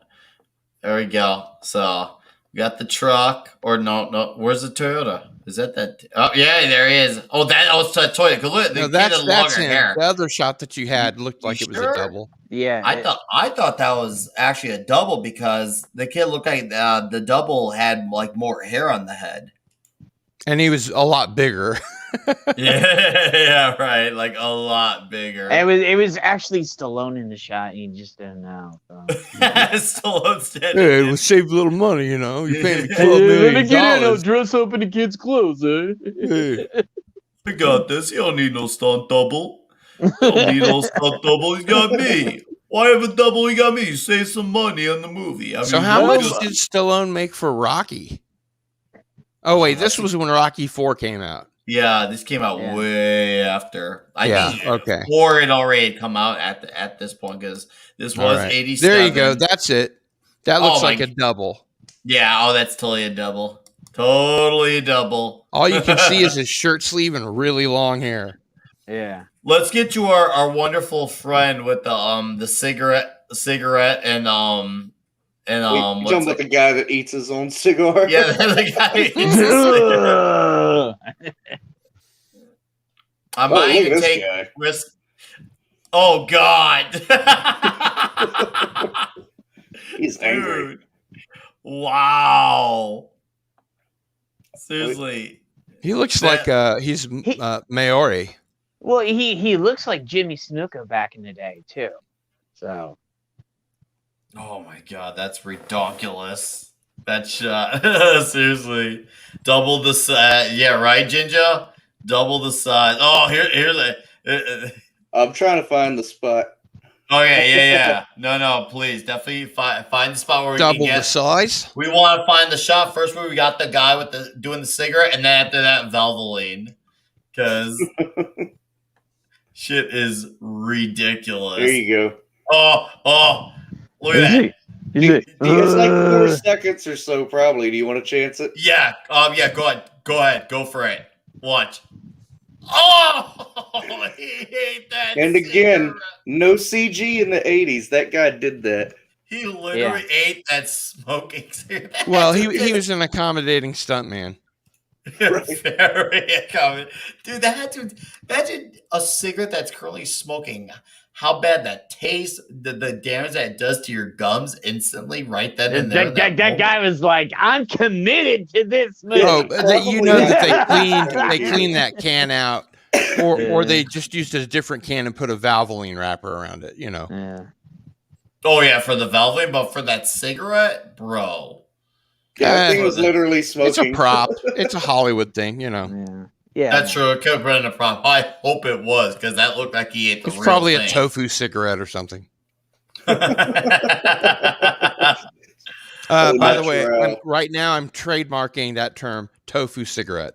There we go. So we got the truck, or no. Where's the Toyota? Is that? Oh yeah, there he is. Oh, that was the Toyota. Look, the kid had longer hair. The other shot that you had looked like it was a double. Yeah, I thought that was actually a double because the kid looked like the double had like more hair on the head. And he was a lot bigger. yeah, right. Like a lot bigger. It was actually Stallone in the shot. And he just didn't know. So. Stallone's dead. Hey, we'll save a little money, you know. You pay me $12 Let million. me get in. I'll dress up in the kid's clothes, eh? Hey. I got this. You don't need no stunt double. You don't need no stunt double. He's got me. Why have a double? He got me. Save some money on the movie. So how much did Stallone make for Rocky? Oh wait, this was when Rocky 4 came out. Yeah, this came out way after. I think 4 had already come out at this point because this was 87. There you go. That's it. That looks like a double. Yeah. Oh, that's totally a double. Totally a double. All you can see is his shirt sleeve and really long hair. Yeah. Let's get to our wonderful friend with the cigarette and you're talking about the guy that eats his own cigar? Yeah, the guy eats his cigar. I might even take risk. Oh God. He's angry. Dude. Wow. Seriously. He looks like he's Maori. Well, he looks like Jimmy Snuka back in the day too. So. Oh my God, that's ridiculous. That shot. Seriously. Double the size. Yeah, right, Ginger? Double the size. Oh, here's I'm trying to find the spot. Oh, yeah. No, please. Definitely find the spot where we double can get the size. We want to find the shot first where we got the guy with doing the cigarette, and then after that, Valvoline. Because shit is ridiculous. There you go. Oh. Look at that. It's like 4 seconds or so, probably. Do you want to chance it? Yeah. Go ahead. Go for it. Watch. Oh, he ate that. And again, no CG in the 80s. That guy did that. He literally ate that smoking cigarette. Well, he was an accommodating stuntman. Very accommodating. Dude, imagine a cigarette that's currently smoking. How bad that tastes, the damage that it does to your gums instantly, right then and there. That guy was like, "I'm committed to this movie." Oh, that they cleaned that can out, or they just used a different can and put a Valvoline wrapper around it. You know. Yeah. Oh yeah, for the Valvoline, but for that cigarette, bro. Yeah, that thing was literally smoking. It's a prop. It's a Hollywood thing, you know. Yeah, that's true. It could have been a prop. I hope it was because that looked like he ate the. It's probably thing. A tofu cigarette or something. Oh, by the way, right now I'm trademarking that term, tofu cigarette.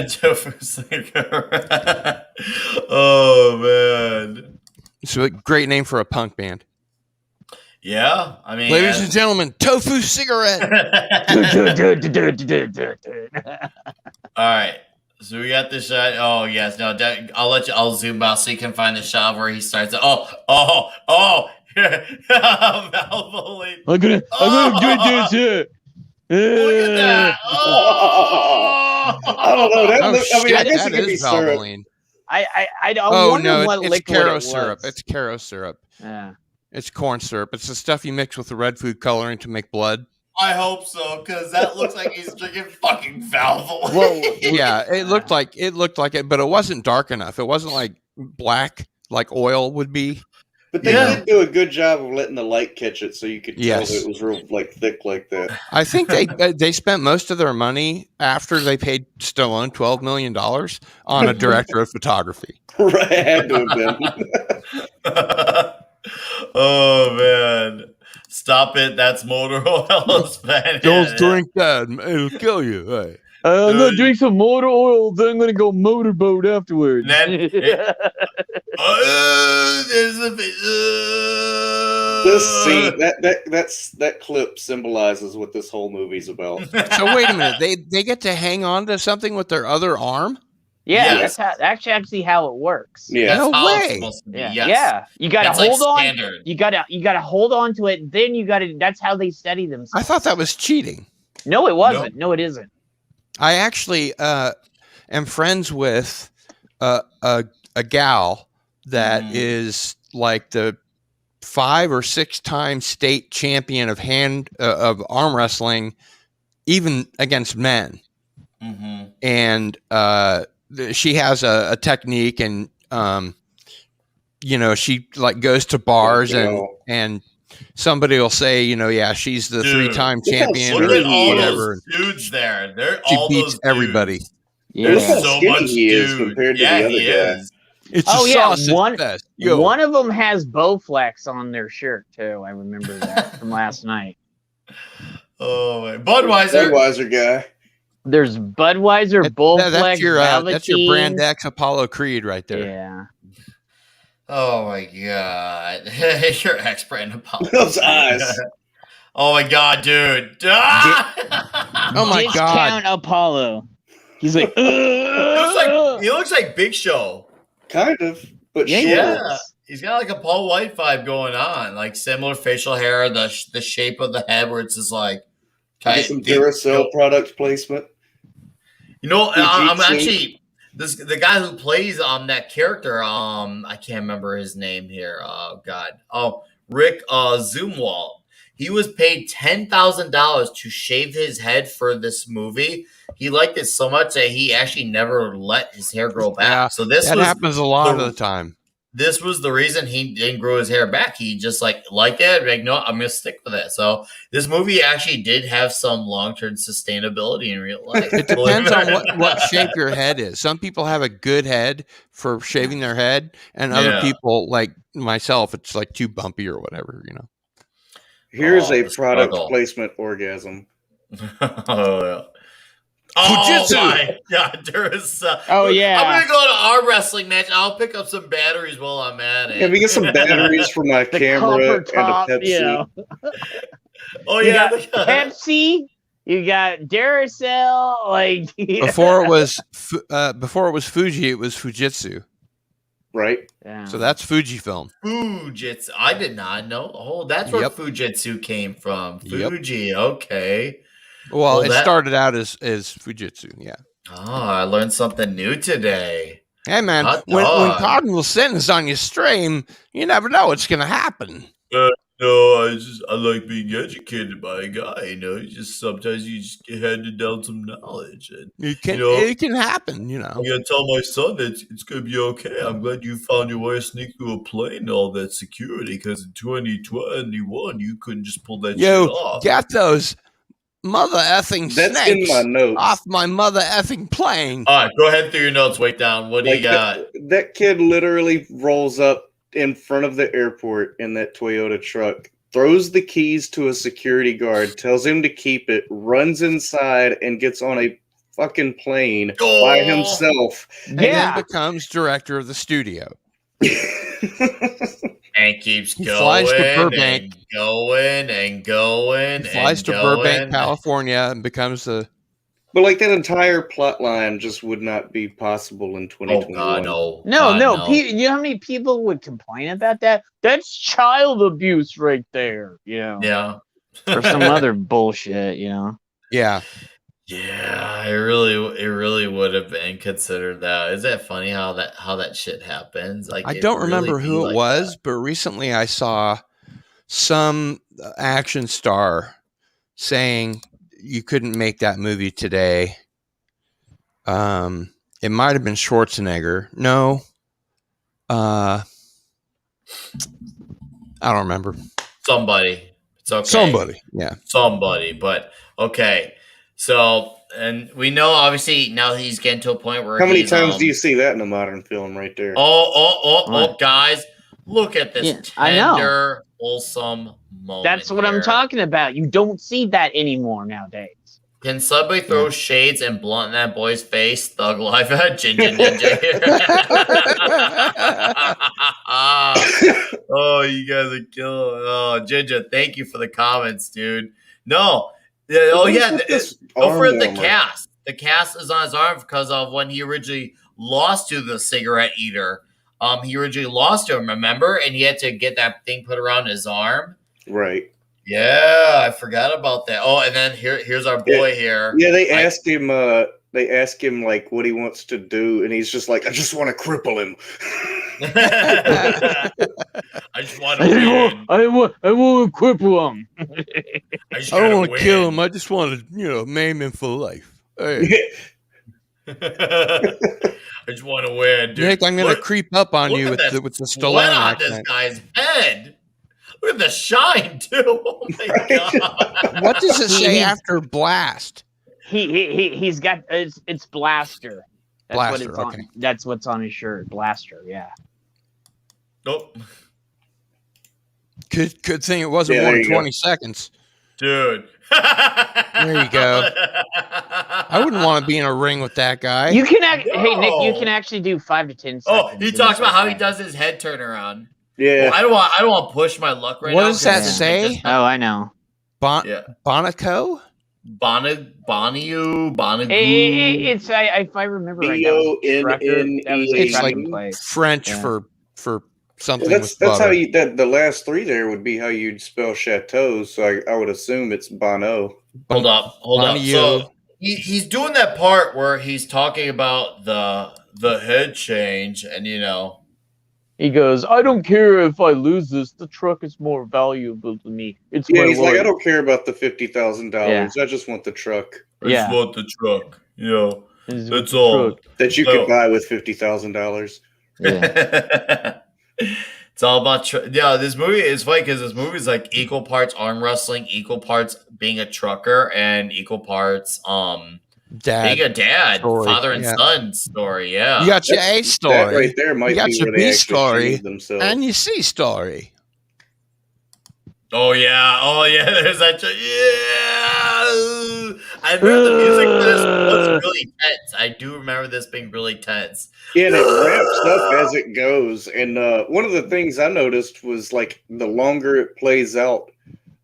Tofu cigarette. Oh man, it's a great name for a punk band. Yeah, I mean, ladies and gentlemen, tofu cigarette. All right. So we got this shot. Oh yes, no. I'll zoom out so you can find the shot where he starts. Oh. Valvoline. I'm gonna do this here. Look at that. Oh. I don't know. I guess it could be syrup. I wonder what it's liquid Caro it syrup. was. It's Caro syrup. Yeah. It's corn syrup. It's the stuff you mix with the red food coloring to make blood. I hope so, because that looks like he's drinking fucking Valvoline. Well, yeah, it looked like it, but it wasn't dark enough. It wasn't like black like oil would be. But they did do a good job of letting the light catch it, so you could tell that it was real thick like that. I think they spent most of their money after they paid Stallone $12 million on a director of photography. Right, had to have been. Oh man. Stop it. That's motor oil. Don't drink that. It'll kill you. Hey. I'm gonna drink some motor oil, then I'm gonna go motorboat afterwards. This scene, that clip symbolizes what this whole movie's about. So wait a minute. They get to hang on to something with their other arm? Yeah, that's actually how it works. Yeah, no way. It's supposed to be. Yeah, Yes. yeah. You gotta hold on. Standard. You gotta hold on to it. Then you gotta. That's how they steady themselves. I thought that was cheating. No, it wasn't. No, it isn't. I actually am friends with a gal that is like the 5 or 6 time state champion of arm wrestling, even against men. Mm-hmm. And she has a technique, and she like goes to bars and somebody will say, she's the 3-time champion look or at all whatever. Those dudes there. She beats everybody. Yeah. Look how skinny he is compared to the other guy. It's sausage fest. One of them has Bowflex on their shirt too. I remember that from last night. Oh, my. Budweiser guy. There's Budweiser, Bowflex, that's your Brand X Apollo Creed right there. Yeah. Oh my god, your ex brand Apollo. Those eyes. Oh my god, dude. Oh my god. Discount Apollo. He's like, he looks like Big Show. Kind of, but yeah. He's got like a Paul White vibe going on, like similar facial hair, the shape of the head, where it's just like some Duracell product placement. I'm actually the guy who plays that character. I can't remember his name here. Oh God. Oh, Rick Zumwalt. He was paid $10,000 to shave his head for this movie. He liked it so much that he actually never let his hair grow back. Yeah, so that happens a lot of the time. This was the reason he didn't grow his hair back. He just liked it. Like, no, I'm going to stick with it. So this movie actually did have some long-term sustainability in real life. It depends on what shape your head is. Some people have a good head for shaving their head, and other people, like myself, it's like too bumpy or whatever, Here's a product placement orgasm. Oh my god, Duracell. Oh yeah. I'm gonna go to our wrestling match. I'll pick up some batteries while I'm at it. Yeah, we get some batteries for my camera and a Pepsi. Oh you yeah, got Pepsi. You got Duracell. Like before it was Fuji, it was Fujitsu. Right. Yeah. So that's Fujifilm. Fujitsu. I did not know. Oh, that's where Fujitsu came from. Fuji. Okay. Well, it started out as Fujitsu, yeah. Oh, I learned something new today. Hey, man, when Cardinal Sin is on your stream, you never know what's going to happen. No, I like being educated by a guy, sometimes you just get handed down some knowledge. And, it can happen, I'm going to tell my son that it's going to be okay. I'm glad you found your way to sneak through a plane and all that security, because in 2021, you couldn't just pull that shit off. Get those mother effing snakes in my notes. Off my mother effing plane. All right, go ahead through your notes. Wait down. What do you got? That kid literally rolls up in front of the airport in that Toyota truck, throws the keys to a security guard, tells him to keep it, runs inside, and gets on a fucking plane by himself. And then becomes director of the studio. And keeps going. He flies to Burbank. And going. He flies to Burbank, California, and becomes the. But like that entire plot line just would not be possible in 2021. Oh, God, no. You know how many people would complain about that? That's child abuse right there. Yeah. Or some other bullshit. Yeah. Yeah, it really would have been considered that. Is that funny how that shit happens? Like, I don't remember who it was, but recently I saw some action star saying you couldn't make that movie today. It might have been Schwarzenegger. No. I don't remember. Somebody. It's okay. Somebody. Yeah. Somebody. But okay. So, and we know obviously now he's getting to a point where How many times do you see that in a modern film right there? Oh, guys, look at this tender, wholesome moment. That's what I'm talking about. You don't see that anymore nowadays. Can somebody throw shades and blunt in that boy's face? Thug life, Ginger Ninja. Oh, you guys are killing. Oh, Ginger, thank you for the comments, dude. No, don't forget the cast. The cast is on his arm because of when he originally lost to the cigarette eater. He originally lost to him, remember? And he had to get that thing put around his arm. Right. Yeah, I forgot about that. Oh, and then here's our boy here. Yeah, they asked him. They ask him like what he wants to do, and he's just like, "I just want to cripple him." I just want to win. I want to cripple him. I don't want to kill him. I just want to, maim him for life. Hey. I just want to win, dude. Nick, I'm going to creep up on you with the Stallone accent. This guy's head. Look at the shine, too. Oh my god! What does it say after blast? He's got it's blaster. That's blaster. What it's okay. on. That's what's on his shirt. Blaster. Yeah. Nope. Good thing it wasn't more than 20 seconds, dude. There you go. I wouldn't want to be in a ring with that guy. You can Hey Nick, you can actually do 5 to 10 seconds. Oh, he talks about how he does his head turnaround. Yeah. Well, I don't want to push my luck right now. What does that say? Oh, I know. Bonico? Bonnyu? It's if I remember right. It's like French for something. That's how you the last 3 there would be how you'd spell chateau. So I would assume it's Bono. Hold up. So he's doing that part where he's talking about the head change, and he goes, I don't care if I lose this. The truck is more valuable to me. It's he's like, I don't care about the $50,000. Yeah. I just want the truck. I just want the truck. That's all. That you could buy with $50,000. Yeah. It's all about this movie is funny because this movie is like equal parts arm wrestling, equal parts being a trucker, and equal parts being a dad, story. Father and son story. Yeah, you got your A story that right there. Might you got be your where B they story themselves. and your C story. Oh yeah. There's that. Yeah, I remember the music for this was really tense. I do remember this being really tense. Yeah, and it ramps up as it goes. And one of the things I noticed was like the longer it plays out,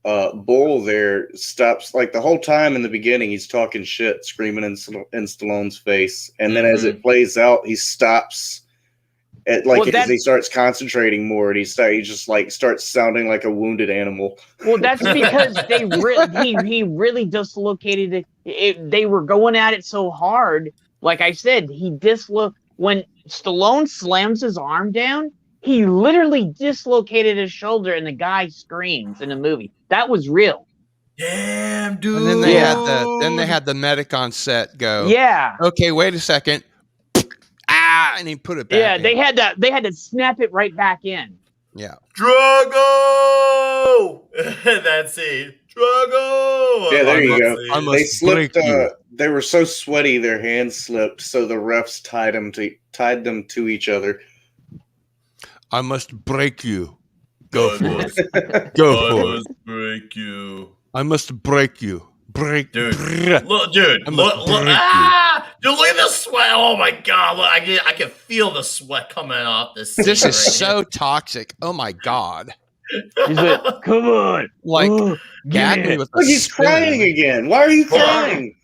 Bull there stops like the whole time in the beginning. He's talking shit, screaming in Stallone's face, and then as it plays out, he stops. As he starts concentrating more, and he just like starts sounding like a wounded animal. Well, that's because he really dislocated it. They were going at it so hard. Like I said, when Stallone slams his arm down, he literally dislocated his shoulder, and the guy screams in the movie. That was real. Damn, dude. And then they had the medic on set go. Yeah. Okay, wait a second. And he put it back. Yeah, they had to snap it right back in. Yeah. Drago! That scene. Drago! Yeah, there you go. They slipped. They were so sweaty, their hands slipped. So the refs tied them to each other. I must break you. Go for it. Go for it. I must break you. I must break you. Break, dude. Look, dude. Look at the sweat. Oh my god! Look, I can feel the sweat coming off this. This is so toxic. Oh my god! He's like, come on, like gag me with the he's crying again. Why are you crying?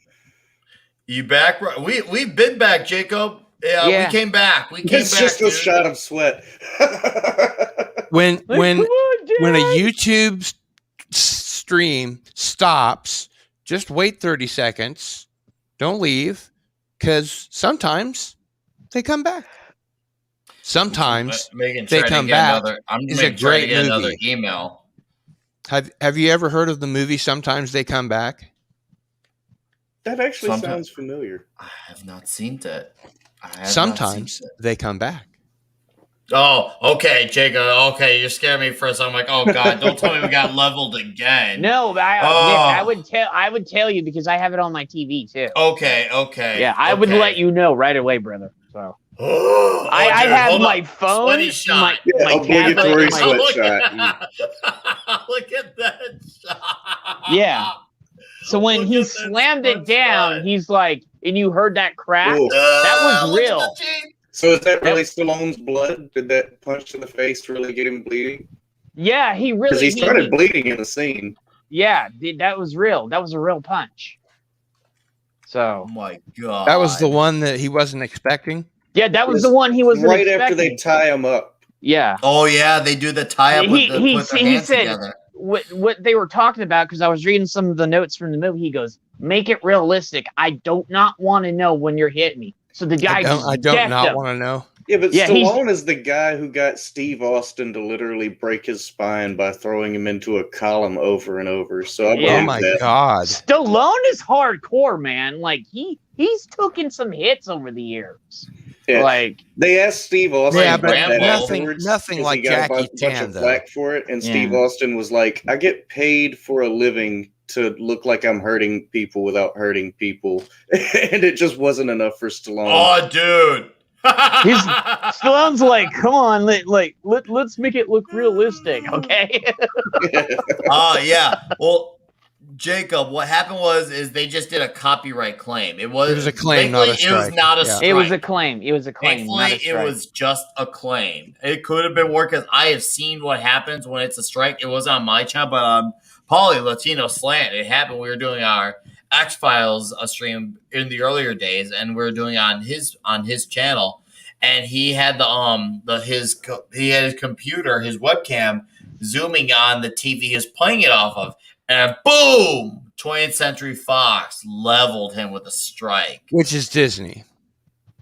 You back? We've been back, Jacob. Yeah, we came back. It's just a shot of sweat. when a YouTube stream stops. Just wait 30 seconds. Don't leave, because sometimes they come back. Sometimes they come back. It's a great movie. Another email. Have you ever heard of the movie Sometimes They Come Back? That actually sounds familiar. I have not seen that. Sometimes they come back. Oh, okay, Jacob. Okay, you scared me first. I'm like, oh god, don't tell me we got leveled again. No, Nick, I would tell you because I have it on my TV too. Okay. Yeah, I would let you know right away, brother. So I dude, have hold my up. phone, Sweaty shot. my obligatory tablet, sweat shot. Look at that shot. Yeah. So when Look he at that slammed it sweat down, shot. he's like, and you heard that crack. Ooh. That was Look at real. the cheek. So is that really Stallone's blood? Did that punch to the face really get him bleeding? Yeah, he really. Because he started bleeding in the scene. Yeah, that was real. That was a real punch. So. Oh my god. That was the one that he wasn't expecting. Yeah, that was the one he wasn't right expecting. after they tie him up. Yeah. Oh yeah, they do the tie up with their hands said, together. What they were talking about, because I was reading some of the notes from the movie. He goes, "Make it realistic. I don't not want to know when you're hitting me." So the guy I don't not want to know. Yeah, but Stallone is the guy who got Steve Austin to literally break his spine by throwing him into a column over and over. So I believe oh my god, Stallone is hardcore, man. Like he's taken some hits over the years. Yeah. Like they asked Steve Austin, but nothing like Jackie Chan though. Flack for it, and Steve Austin was like, "I get paid for a living to look like I'm hurting people without hurting people," and it just wasn't enough for Stallone. Oh, dude. Stallone's like, come on, let's make it look realistic, okay? Yeah. Well, Jacob, what happened is they just did a copyright claim. It was a claim, not a strike. It was not a strike. It was a claim. Thankfully, it was just a claim. It could have been worse because I have seen what happens when it's a strike. It was on my channel, but on Poly Latino Slant, it happened. We were doing our X-Files stream in the earlier days, and we were doing it on his channel, and he had his computer, his webcam, zooming on the TV he was playing it off of, and boom, 20th Century Fox leveled him with a strike, which is Disney.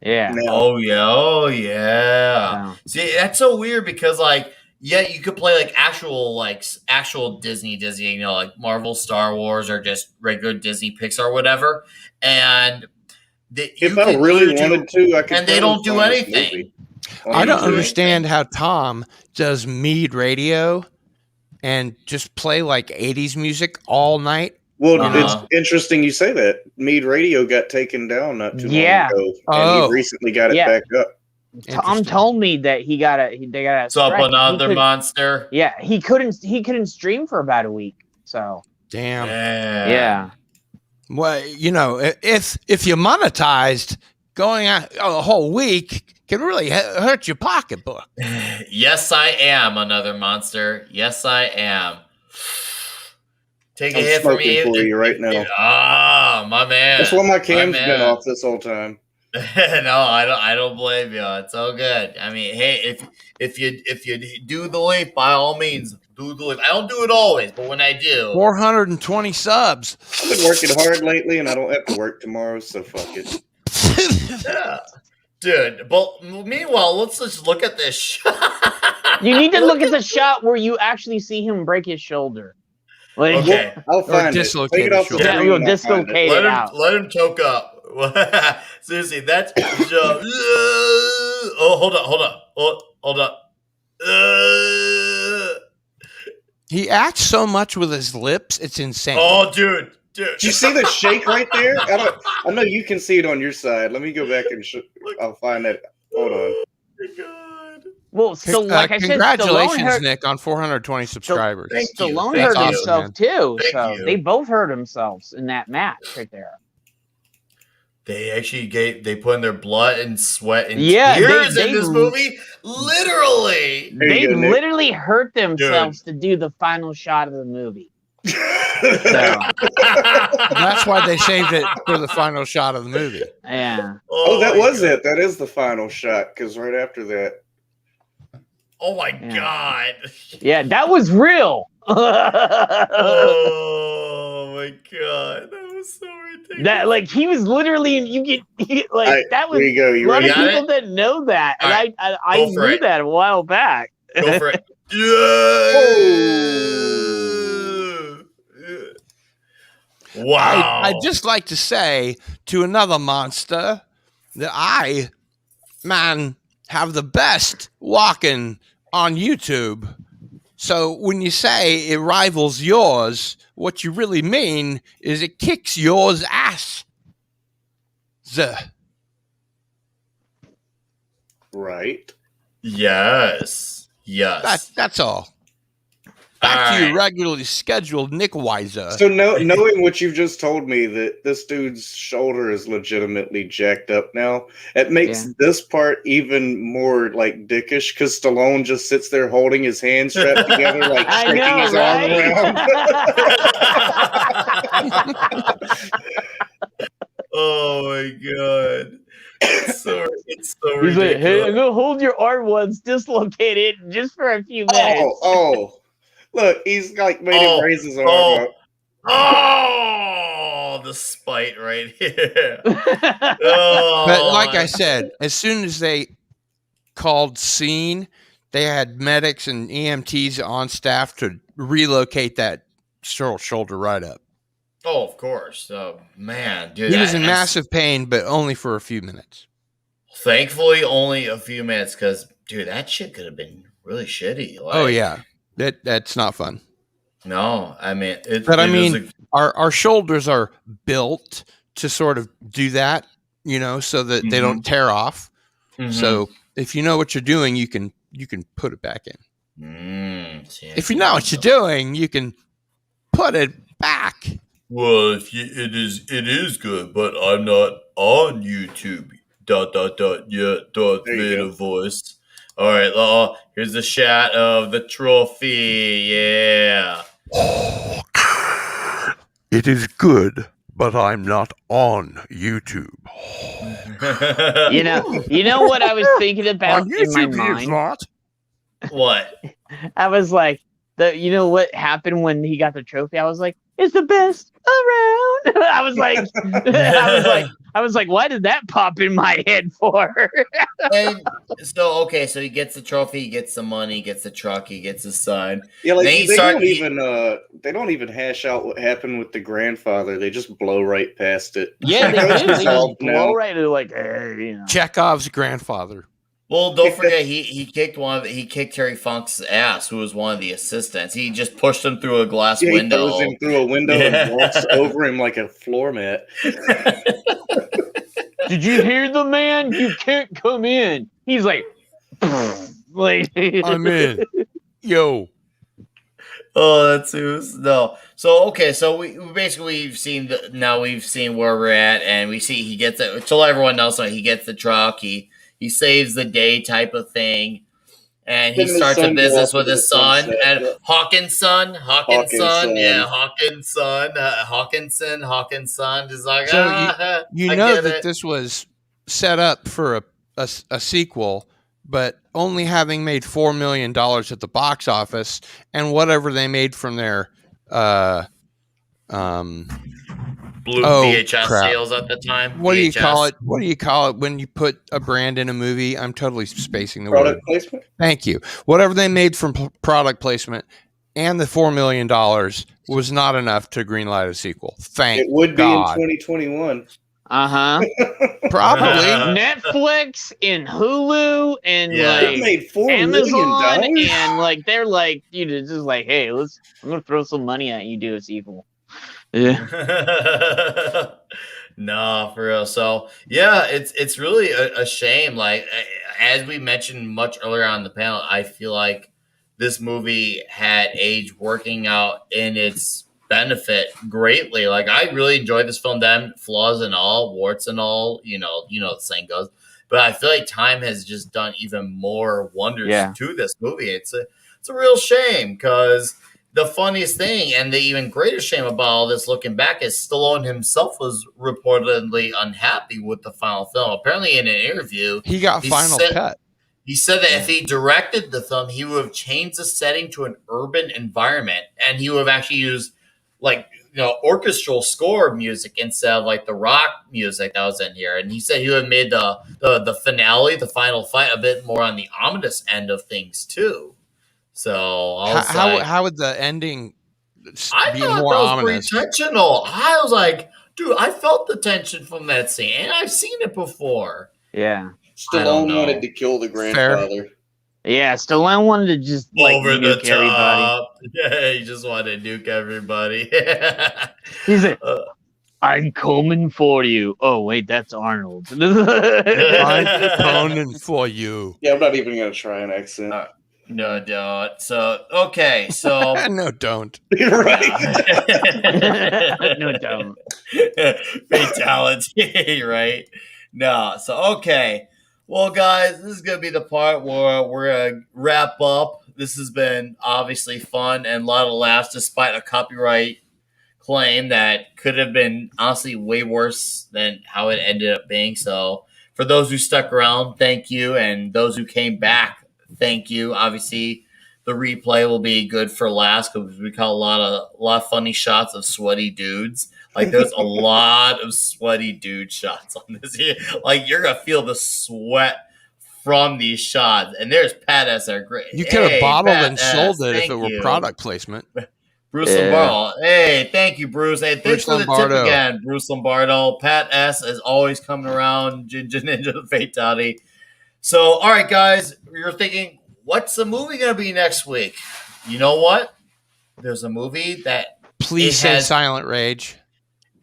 Yeah. Oh yeah. See, that's so weird because you could play actual Disney, you know, like Marvel, Star Wars, or just regular Disney, Pixar, whatever. And if I really wanted to, I could. And they don't do anything. I don't understand how Tom does Mead Radio and just play like 80s music all night. Well, it's interesting you say that. Mead Radio got taken down not too long ago, and he recently got it back up. Tom told me that they got a What's up, another monster? Yeah, he couldn't stream for about a week. So damn. Yeah. Well, you know, if you monetized, going out a whole week can really hurt your pocketbook. Yes, I am another monster. Yes, I am. Take a hit from me for you right now. Ah, my man. That's why my cam's been off this whole time. No, I don't blame you. It's all good. I mean, hey, if you do the leap, by all means, do the leap. I don't do it always, but when I do, 420 subs. I've been working hard lately, and I don't have to work tomorrow, so fuck it. Yeah. Dude, but meanwhile, let's just look at this shot. You need to look at the shot where you actually see him break his shoulder. Okay, I'll find it. Dislocate it. Yeah, we'll dislocate it out. Let him choke up. Seriously, that's hold up. He acts so much with his lips, it's insane. Oh, dude. Did you see the shake right there? I know you can see it on your side. Let me go back and I'll find that. Hold on. Oh my God. Well, so like I said, congratulations, Nick, on 420 subscribers. Stallone hurt himself too. So they both hurt themselves in that match right there. They actually they put in their blood and sweat and tears in this movie. Literally. They literally hurt themselves to do the final shot of the movie. That's why they saved it for the final shot of the movie. Yeah. Oh, that was it. That is the final shot, because right after that. Oh my God. Yeah, that was real. Oh my God. That was so ridiculous. That he was literally you get that was there you go. a lot of people didn't know that. And right. I knew that a while back. Go for it. Wow. I'd just like to say to another monster that have the best walking on YouTube. So when you say it rivals yours, what you really mean is it kicks yours ass. Right. Yes. That's all. Back to your regularly scheduled Nick Weiser. So knowing what you've just told me, that this dude's shoulder is legitimately jacked up now, it makes this part even more like dickish because Stallone just sits there holding his hands strapped together, like shaking his arm around. Oh my god. It's so He's ridiculous. like, hey, I'm gonna hold your arm once dislocated just for a few minutes. Oh. Look, he's like made him raise his arm up. Oh, the spite right here. But like I said, as soon as they called scene, they had medics and EMTs on staff to relocate that shoulder right up. Oh, of course. Man, dude. He was in massive pain, but only for a few minutes. Thankfully, only a few minutes, because, dude, that shit could have been really shitty. Oh, yeah. That's not fun. No, I mean, our shoulders are built to sort of do that, so that they don't tear off. Mm-hmm. So if you know what you're doing, you can put it back in. If you know what you're doing, you can put it back. Well, it is good, but I'm not on YouTube. ... Vader voice. All right, here's a shot of the trophy. Yeah. It is good, but I'm not on YouTube. You know what I was thinking about in my mind? What? I was like, what happened when he got the trophy? I was like, it's the best around. I was like, why did that pop in my head for? And so he gets the trophy, he gets the money, he gets the truck, he gets the sign. Yeah, like they don't even hash out what happened with the grandfather. They just blow right past it. Yeah, they just blow right. They're like, hey, Chekhov's grandfather. Well, don't forget he kicked Terry Funk's ass, who was one of the assistants. He just pushed him through a glass window. He throws him through a window and walks over him like a floor mat. Did you hear the man? You can't come in. He's like I'm in. Yo. Oh, that's no. So so we've seen where we're at, and we see he gets it. To let everyone know, so he gets the truck. He saves the day type of thing, and he starts a business with his son and Hawkins' son. Yeah, Hawkins' son is like, so that this was set up for a sequel, but only having made $4 million at the box office, and whatever they made from their VHS sales at the time. What do you call it? What do you call it when you put a brand in a movie? I'm totally spacing the product word. Placement? Thank you. Whatever they made from product placement and the $4 million was not enough to greenlight a sequel. Thank God. It would be in 2021. Probably Netflix and Hulu and it made $4 Amazon million. And they're like, just like, hey, I'm gonna throw some money at you, do a sequel. Yeah. No, for real. So yeah, it's really a shame. Like, as we mentioned much earlier on the panel, I feel like this movie had age working out in its benefit greatly. Like, I really enjoyed this film then, flaws and all, warts and all, the saying goes. But I feel like time has just done even more wonders to this movie. It's a real shame, because the funniest thing and the even greater shame about all this looking back is Stallone himself was reportedly unhappy with the final film. Apparently in an interview, he got final cut. He said that if he directed the film, he would have changed the setting to an urban environment, and he would have actually used orchestral score music instead of the rock music that was in here. And he said he would have made the finale, the final fight, a bit more on the ominous end of things too. So how would the ending be more ominous? Pretty tensional. I was like, dude, I felt the tension from that scene, and I've seen it before. Yeah. Stallone wanted to kill the grandfather. Yeah, Stallone wanted to just like over the nuke everybody. top. Yeah, he just wanted to nuke everybody. He's like, I'm coming for you. Oh wait, that's Arnold. I'm coming for you. Yeah, I'm not even gonna try an accent. No, don't. So okay, so No, don't. Right. No, don't. Fatality, right? No, so okay. Well, guys, this is gonna be the part where we're gonna wrap up. This has been obviously fun and a lot of laughs, despite a copyright claim that could have been honestly way worse than how it ended up being. So, for those who stuck around, thank you, and those who came back, thank you. Obviously, the replay will be good for last because we caught a lot of funny shots of sweaty dudes. Like there's a lot of sweaty dude shots on this. Like you're gonna feel the sweat from these shots, and there's Pat S. are great. You could have bottled Pat and sold S., it if thank it were you. product placement. Bruce Lombardo. Hey, thank you, Bruce. Hey, thanks for the tip again, Bruce Lombardo. Pat S. is always coming around. Ninja Fatality. So, all right, guys, you're thinking, what's the movie going to be next week? You know what? There's a movie that Please say Silent Rage.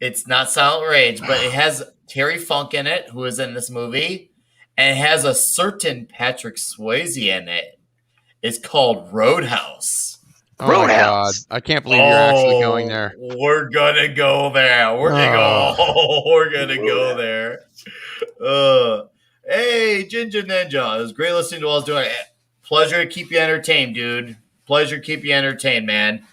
It's not Silent Rage, but it has Terry Funk in it, who is in this movie, and it has a certain Patrick Swayze in it. It's called Roadhouse. Oh my God. I can't believe you're actually going there. We're gonna go there. We're gonna go there. Hey, Ginger Ninja. It was great listening to what I was doing. Pleasure to keep you entertained, dude. Pleasure to keep you entertained, man.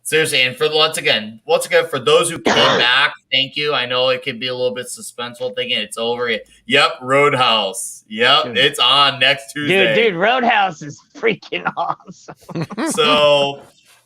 Seriously, and for once again, for those who came back, thank you. I know it can be a little bit suspenseful thinking it's over. Yep, Roadhouse. Yep, dude. It's on next Tuesday. Dude, Roadhouse is freaking awesome. So,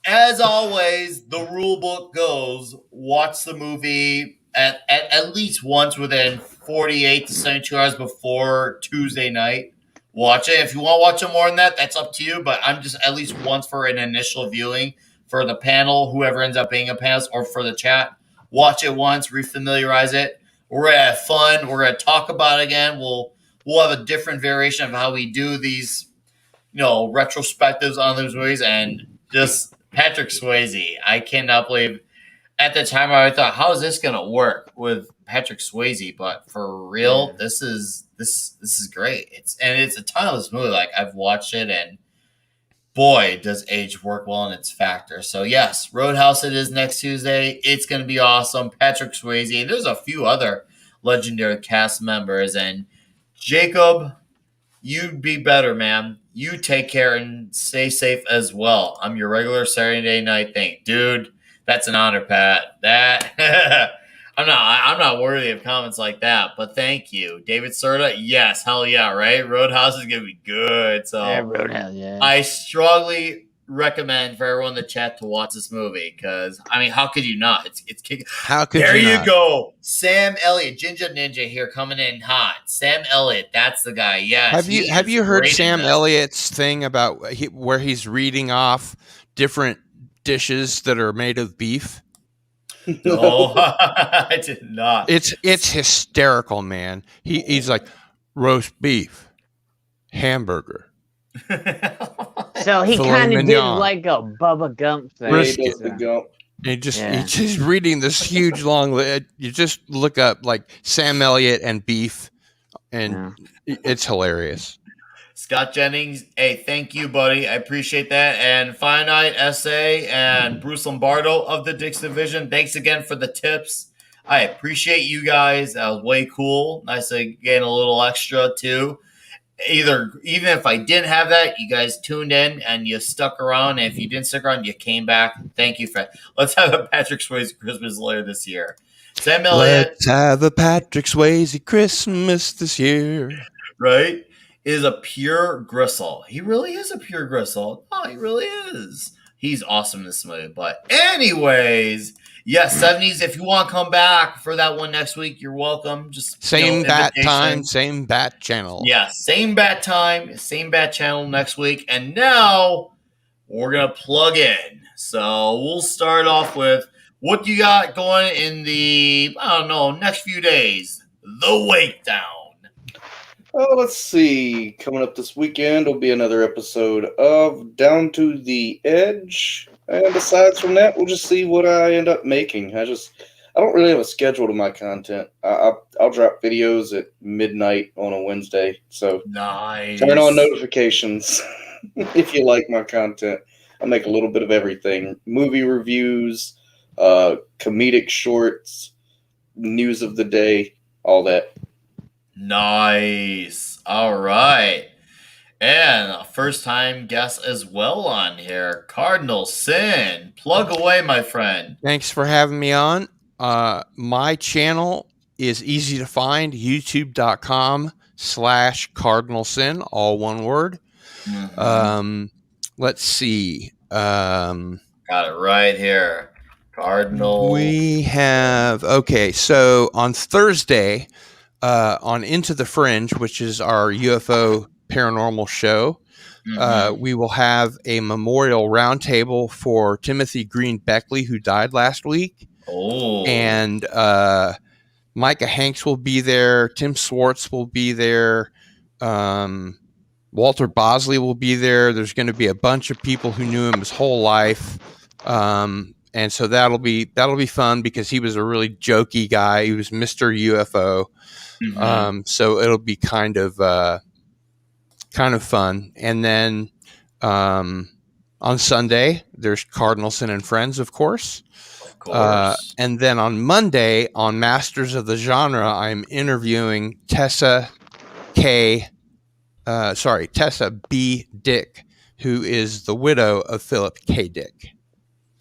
as always, the rule book goes: watch the movie at least once within 48 to 72 hours before Tuesday night. Watch it. If you want to watch it more than that, that's up to you. But I'm just at least once for an initial viewing. For the panel, whoever ends up being a panelist, or for the chat, watch it once, refamiliarize it. We're gonna have fun. We're gonna talk about it again. We'll have a different variation of how we do these, retrospectives on those movies. And just Patrick Swayze, I cannot believe. At the time, I thought, how is this gonna work with Patrick Swayze? But for real, this is great. It's a ton of this movie. Like I've watched it and. Boy, does age work well in its factor. So, yes, Roadhouse it is next Tuesday. It's going to be awesome. Patrick Swayze. There's a few other legendary cast members. And, Jacob, you'd be better, man. You take care and stay safe as well. I'm your regular Saturday night thing. Dude, that's an honor, Pat. That... I'm not worthy of comments like that, but thank you. David Serta, yes, hell yeah, right? Roadhouse is going to be good. So yeah, Roadhouse, yeah. I strongly recommend for everyone in the chat to watch this movie because, how could you not? It's kicking. How could there you not? Go. Sam Elliott, Ginger Ninja here coming in hot. Sam Elliott, that's the guy. Yes. Have you heard Sam Elliott's thing about where he's reading off different dishes that are made of beef? No, I did not. It's hysterical, man. He's like roast beef, hamburger. So he kind of did like a Bubba Gump thing. He's just reading this huge long list. You just look up like Sam Elliott and beef, and it's hilarious. Scott Jennings, hey, thank you, buddy. I appreciate that. And Finite SA and Bruce Lombardo of the Dix Division, thanks again for the tips. I appreciate you guys. That was way cool. Nice to get a little extra, too. Even if I didn't have that, you guys tuned in and you stuck around. And if you didn't stick around, you came back. Thank you for Let's have a Patrick Swayze Christmas later this year. Sam Elliott. Let's have a Patrick Swayze Christmas this year. Right? Is a pure gristle. He really is a pure gristle. Oh, he really is. He's awesome in this movie. But anyways, yes, 70s. If you want to come back for that one next week, you're welcome. Just same bat time, same bat channel. Yeah, same bat time, same bat channel next week. And now we're gonna plug in. So we'll start off with what you got going in the next few days. The Wake Down. Let's see. Coming up this weekend will be another episode of Down to the Edge. And aside from that, we'll just see what I end up making. I don't really have a schedule to my content. I'll drop videos at midnight on a Wednesday. So Nice. turn on notifications if you like my content. I make a little bit of everything. Movie reviews, comedic shorts, news of the day, all that. Nice. All right. And a first time guest as well on here, Cardinal Sin. Plug away, my friend. Thanks for having me on. My channel is easy to find, youtube.com/Cardinal Sin, all one word. Let's see. Got it right here. Cardinal. We have, so on Thursday, on Into the Fringe, which is our UFO paranormal show, we will have a memorial roundtable for Timothy Green Beckley, who died last week. Oh. And Micah Hanks will be there. Tim Swartz will be there. Walter Bosley will be there. There's going to be a bunch of people who knew him his whole life. And so that'll be fun because he was a really jokey guy. He was Mr. UFO. So it'll be kind of fun. And then on Sunday, there's Cardinal Sin and Friends, of course. Of course. And then on Monday, on Masters of the Genre, I'm interviewing Tessa B. Dick, who is the widow of Philip K. Dick.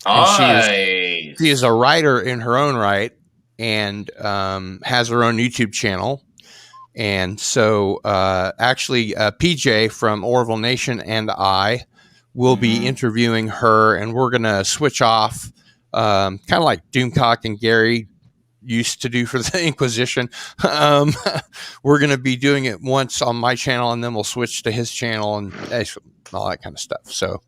And she is a writer in her own right and has her own YouTube channel. And so actually PJ from Orville Nation and I will be interviewing her, and we're going to switch off kind of like Doomcock and Gary used to do for the Inquisition. We're going to be doing it once on my channel, and then we'll switch to his channel and all that kind of stuff. So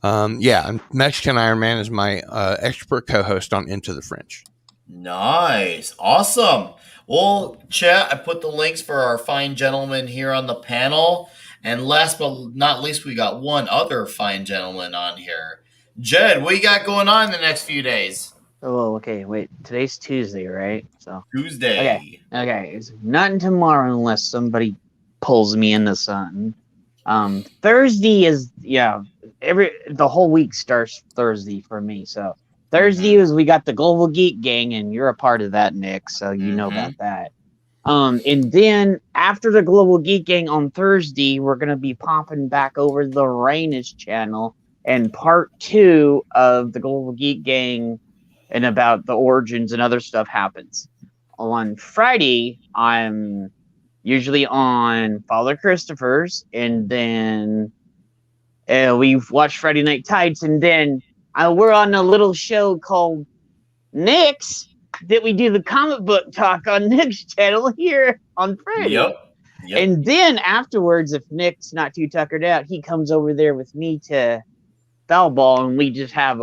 and Mexican Iron Man is my expert co-host on Into the Fringe. Nice. Awesome. Well, chat, I put the links for our fine gentlemen here on the panel. And last but not least, we got one other fine gentleman on here. Jed, what you got going on in the next few days? Oh, okay. Wait, today's Tuesday, right? So Tuesday. Okay. It's not tomorrow unless somebody pulls me into something. Thursday is the whole week starts Thursday for me. So Thursday is we got the Global Geek Gang, and you're a part of that, Nick. So you know about that. And then after the Global Geek Gang on Thursday, we're gonna be popping back over the Rainish channel and part 2 of the Global Geek Gang and about the origins and other stuff happens. On Friday, I'm usually on Father Christopher's, and then we've watched Friday Night Tights, and then we're on a little show called Nick's that we do the comic book talk on Nick's channel here on Friday. Yep. And then afterwards, if Nick's not too tuckered out, he comes over there with me to Foul Ball, and we just have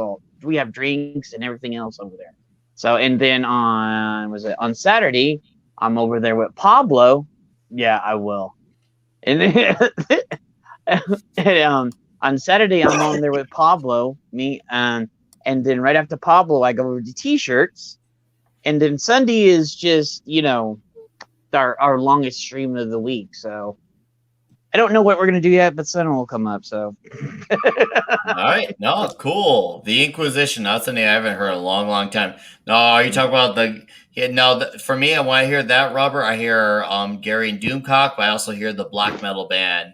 drinks and everything else over there. So, and then on Saturday, I'm over there with Pablo. Yeah, I will. And then, on Saturday, I'm on there with Pablo, and then right after Pablo, I go over to T-shirts, and then Sunday is just our longest stream of the week. So I don't know what we're gonna do yet, but Sunday will come up. So all right, no, it's cool. The Inquisition, that's something I haven't heard in a long, long time. No, are you talking about for me, when I hear that, Robert, I hear Gary and Doomcock, but I also hear the black metal band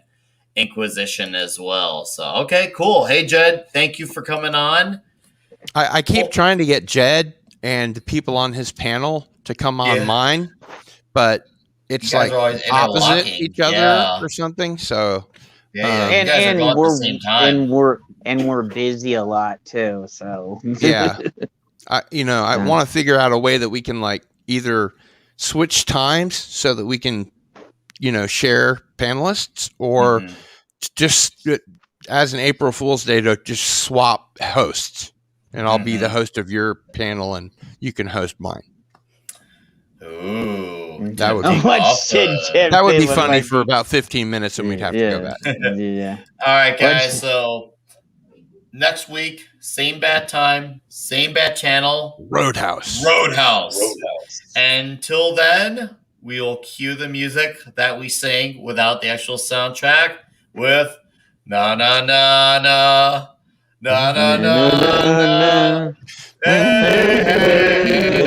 Inquisition as well. So okay, cool. Hey Jed, thank you for coming on. I keep trying to get Jed and the people on his panel to come on mine, but it's like opposite each other or something. So and we're busy a lot too. So I want to figure out a way that we can like either switch times so that we can share panelists, or just as an April Fool's Day to just swap hosts, and I'll be the host of your panel and you can host mine. Ooh. That would I be watched Sid Champion that would be with funny my- for about 15 minutes, and we'd have to go back. Yeah. All right, guys. What's- So next week, same bad time, same bad channel. Roadhouse. Until then, we will cue the music that we sing without the actual soundtrack with na na na na na na na na. Hey, hey, hey.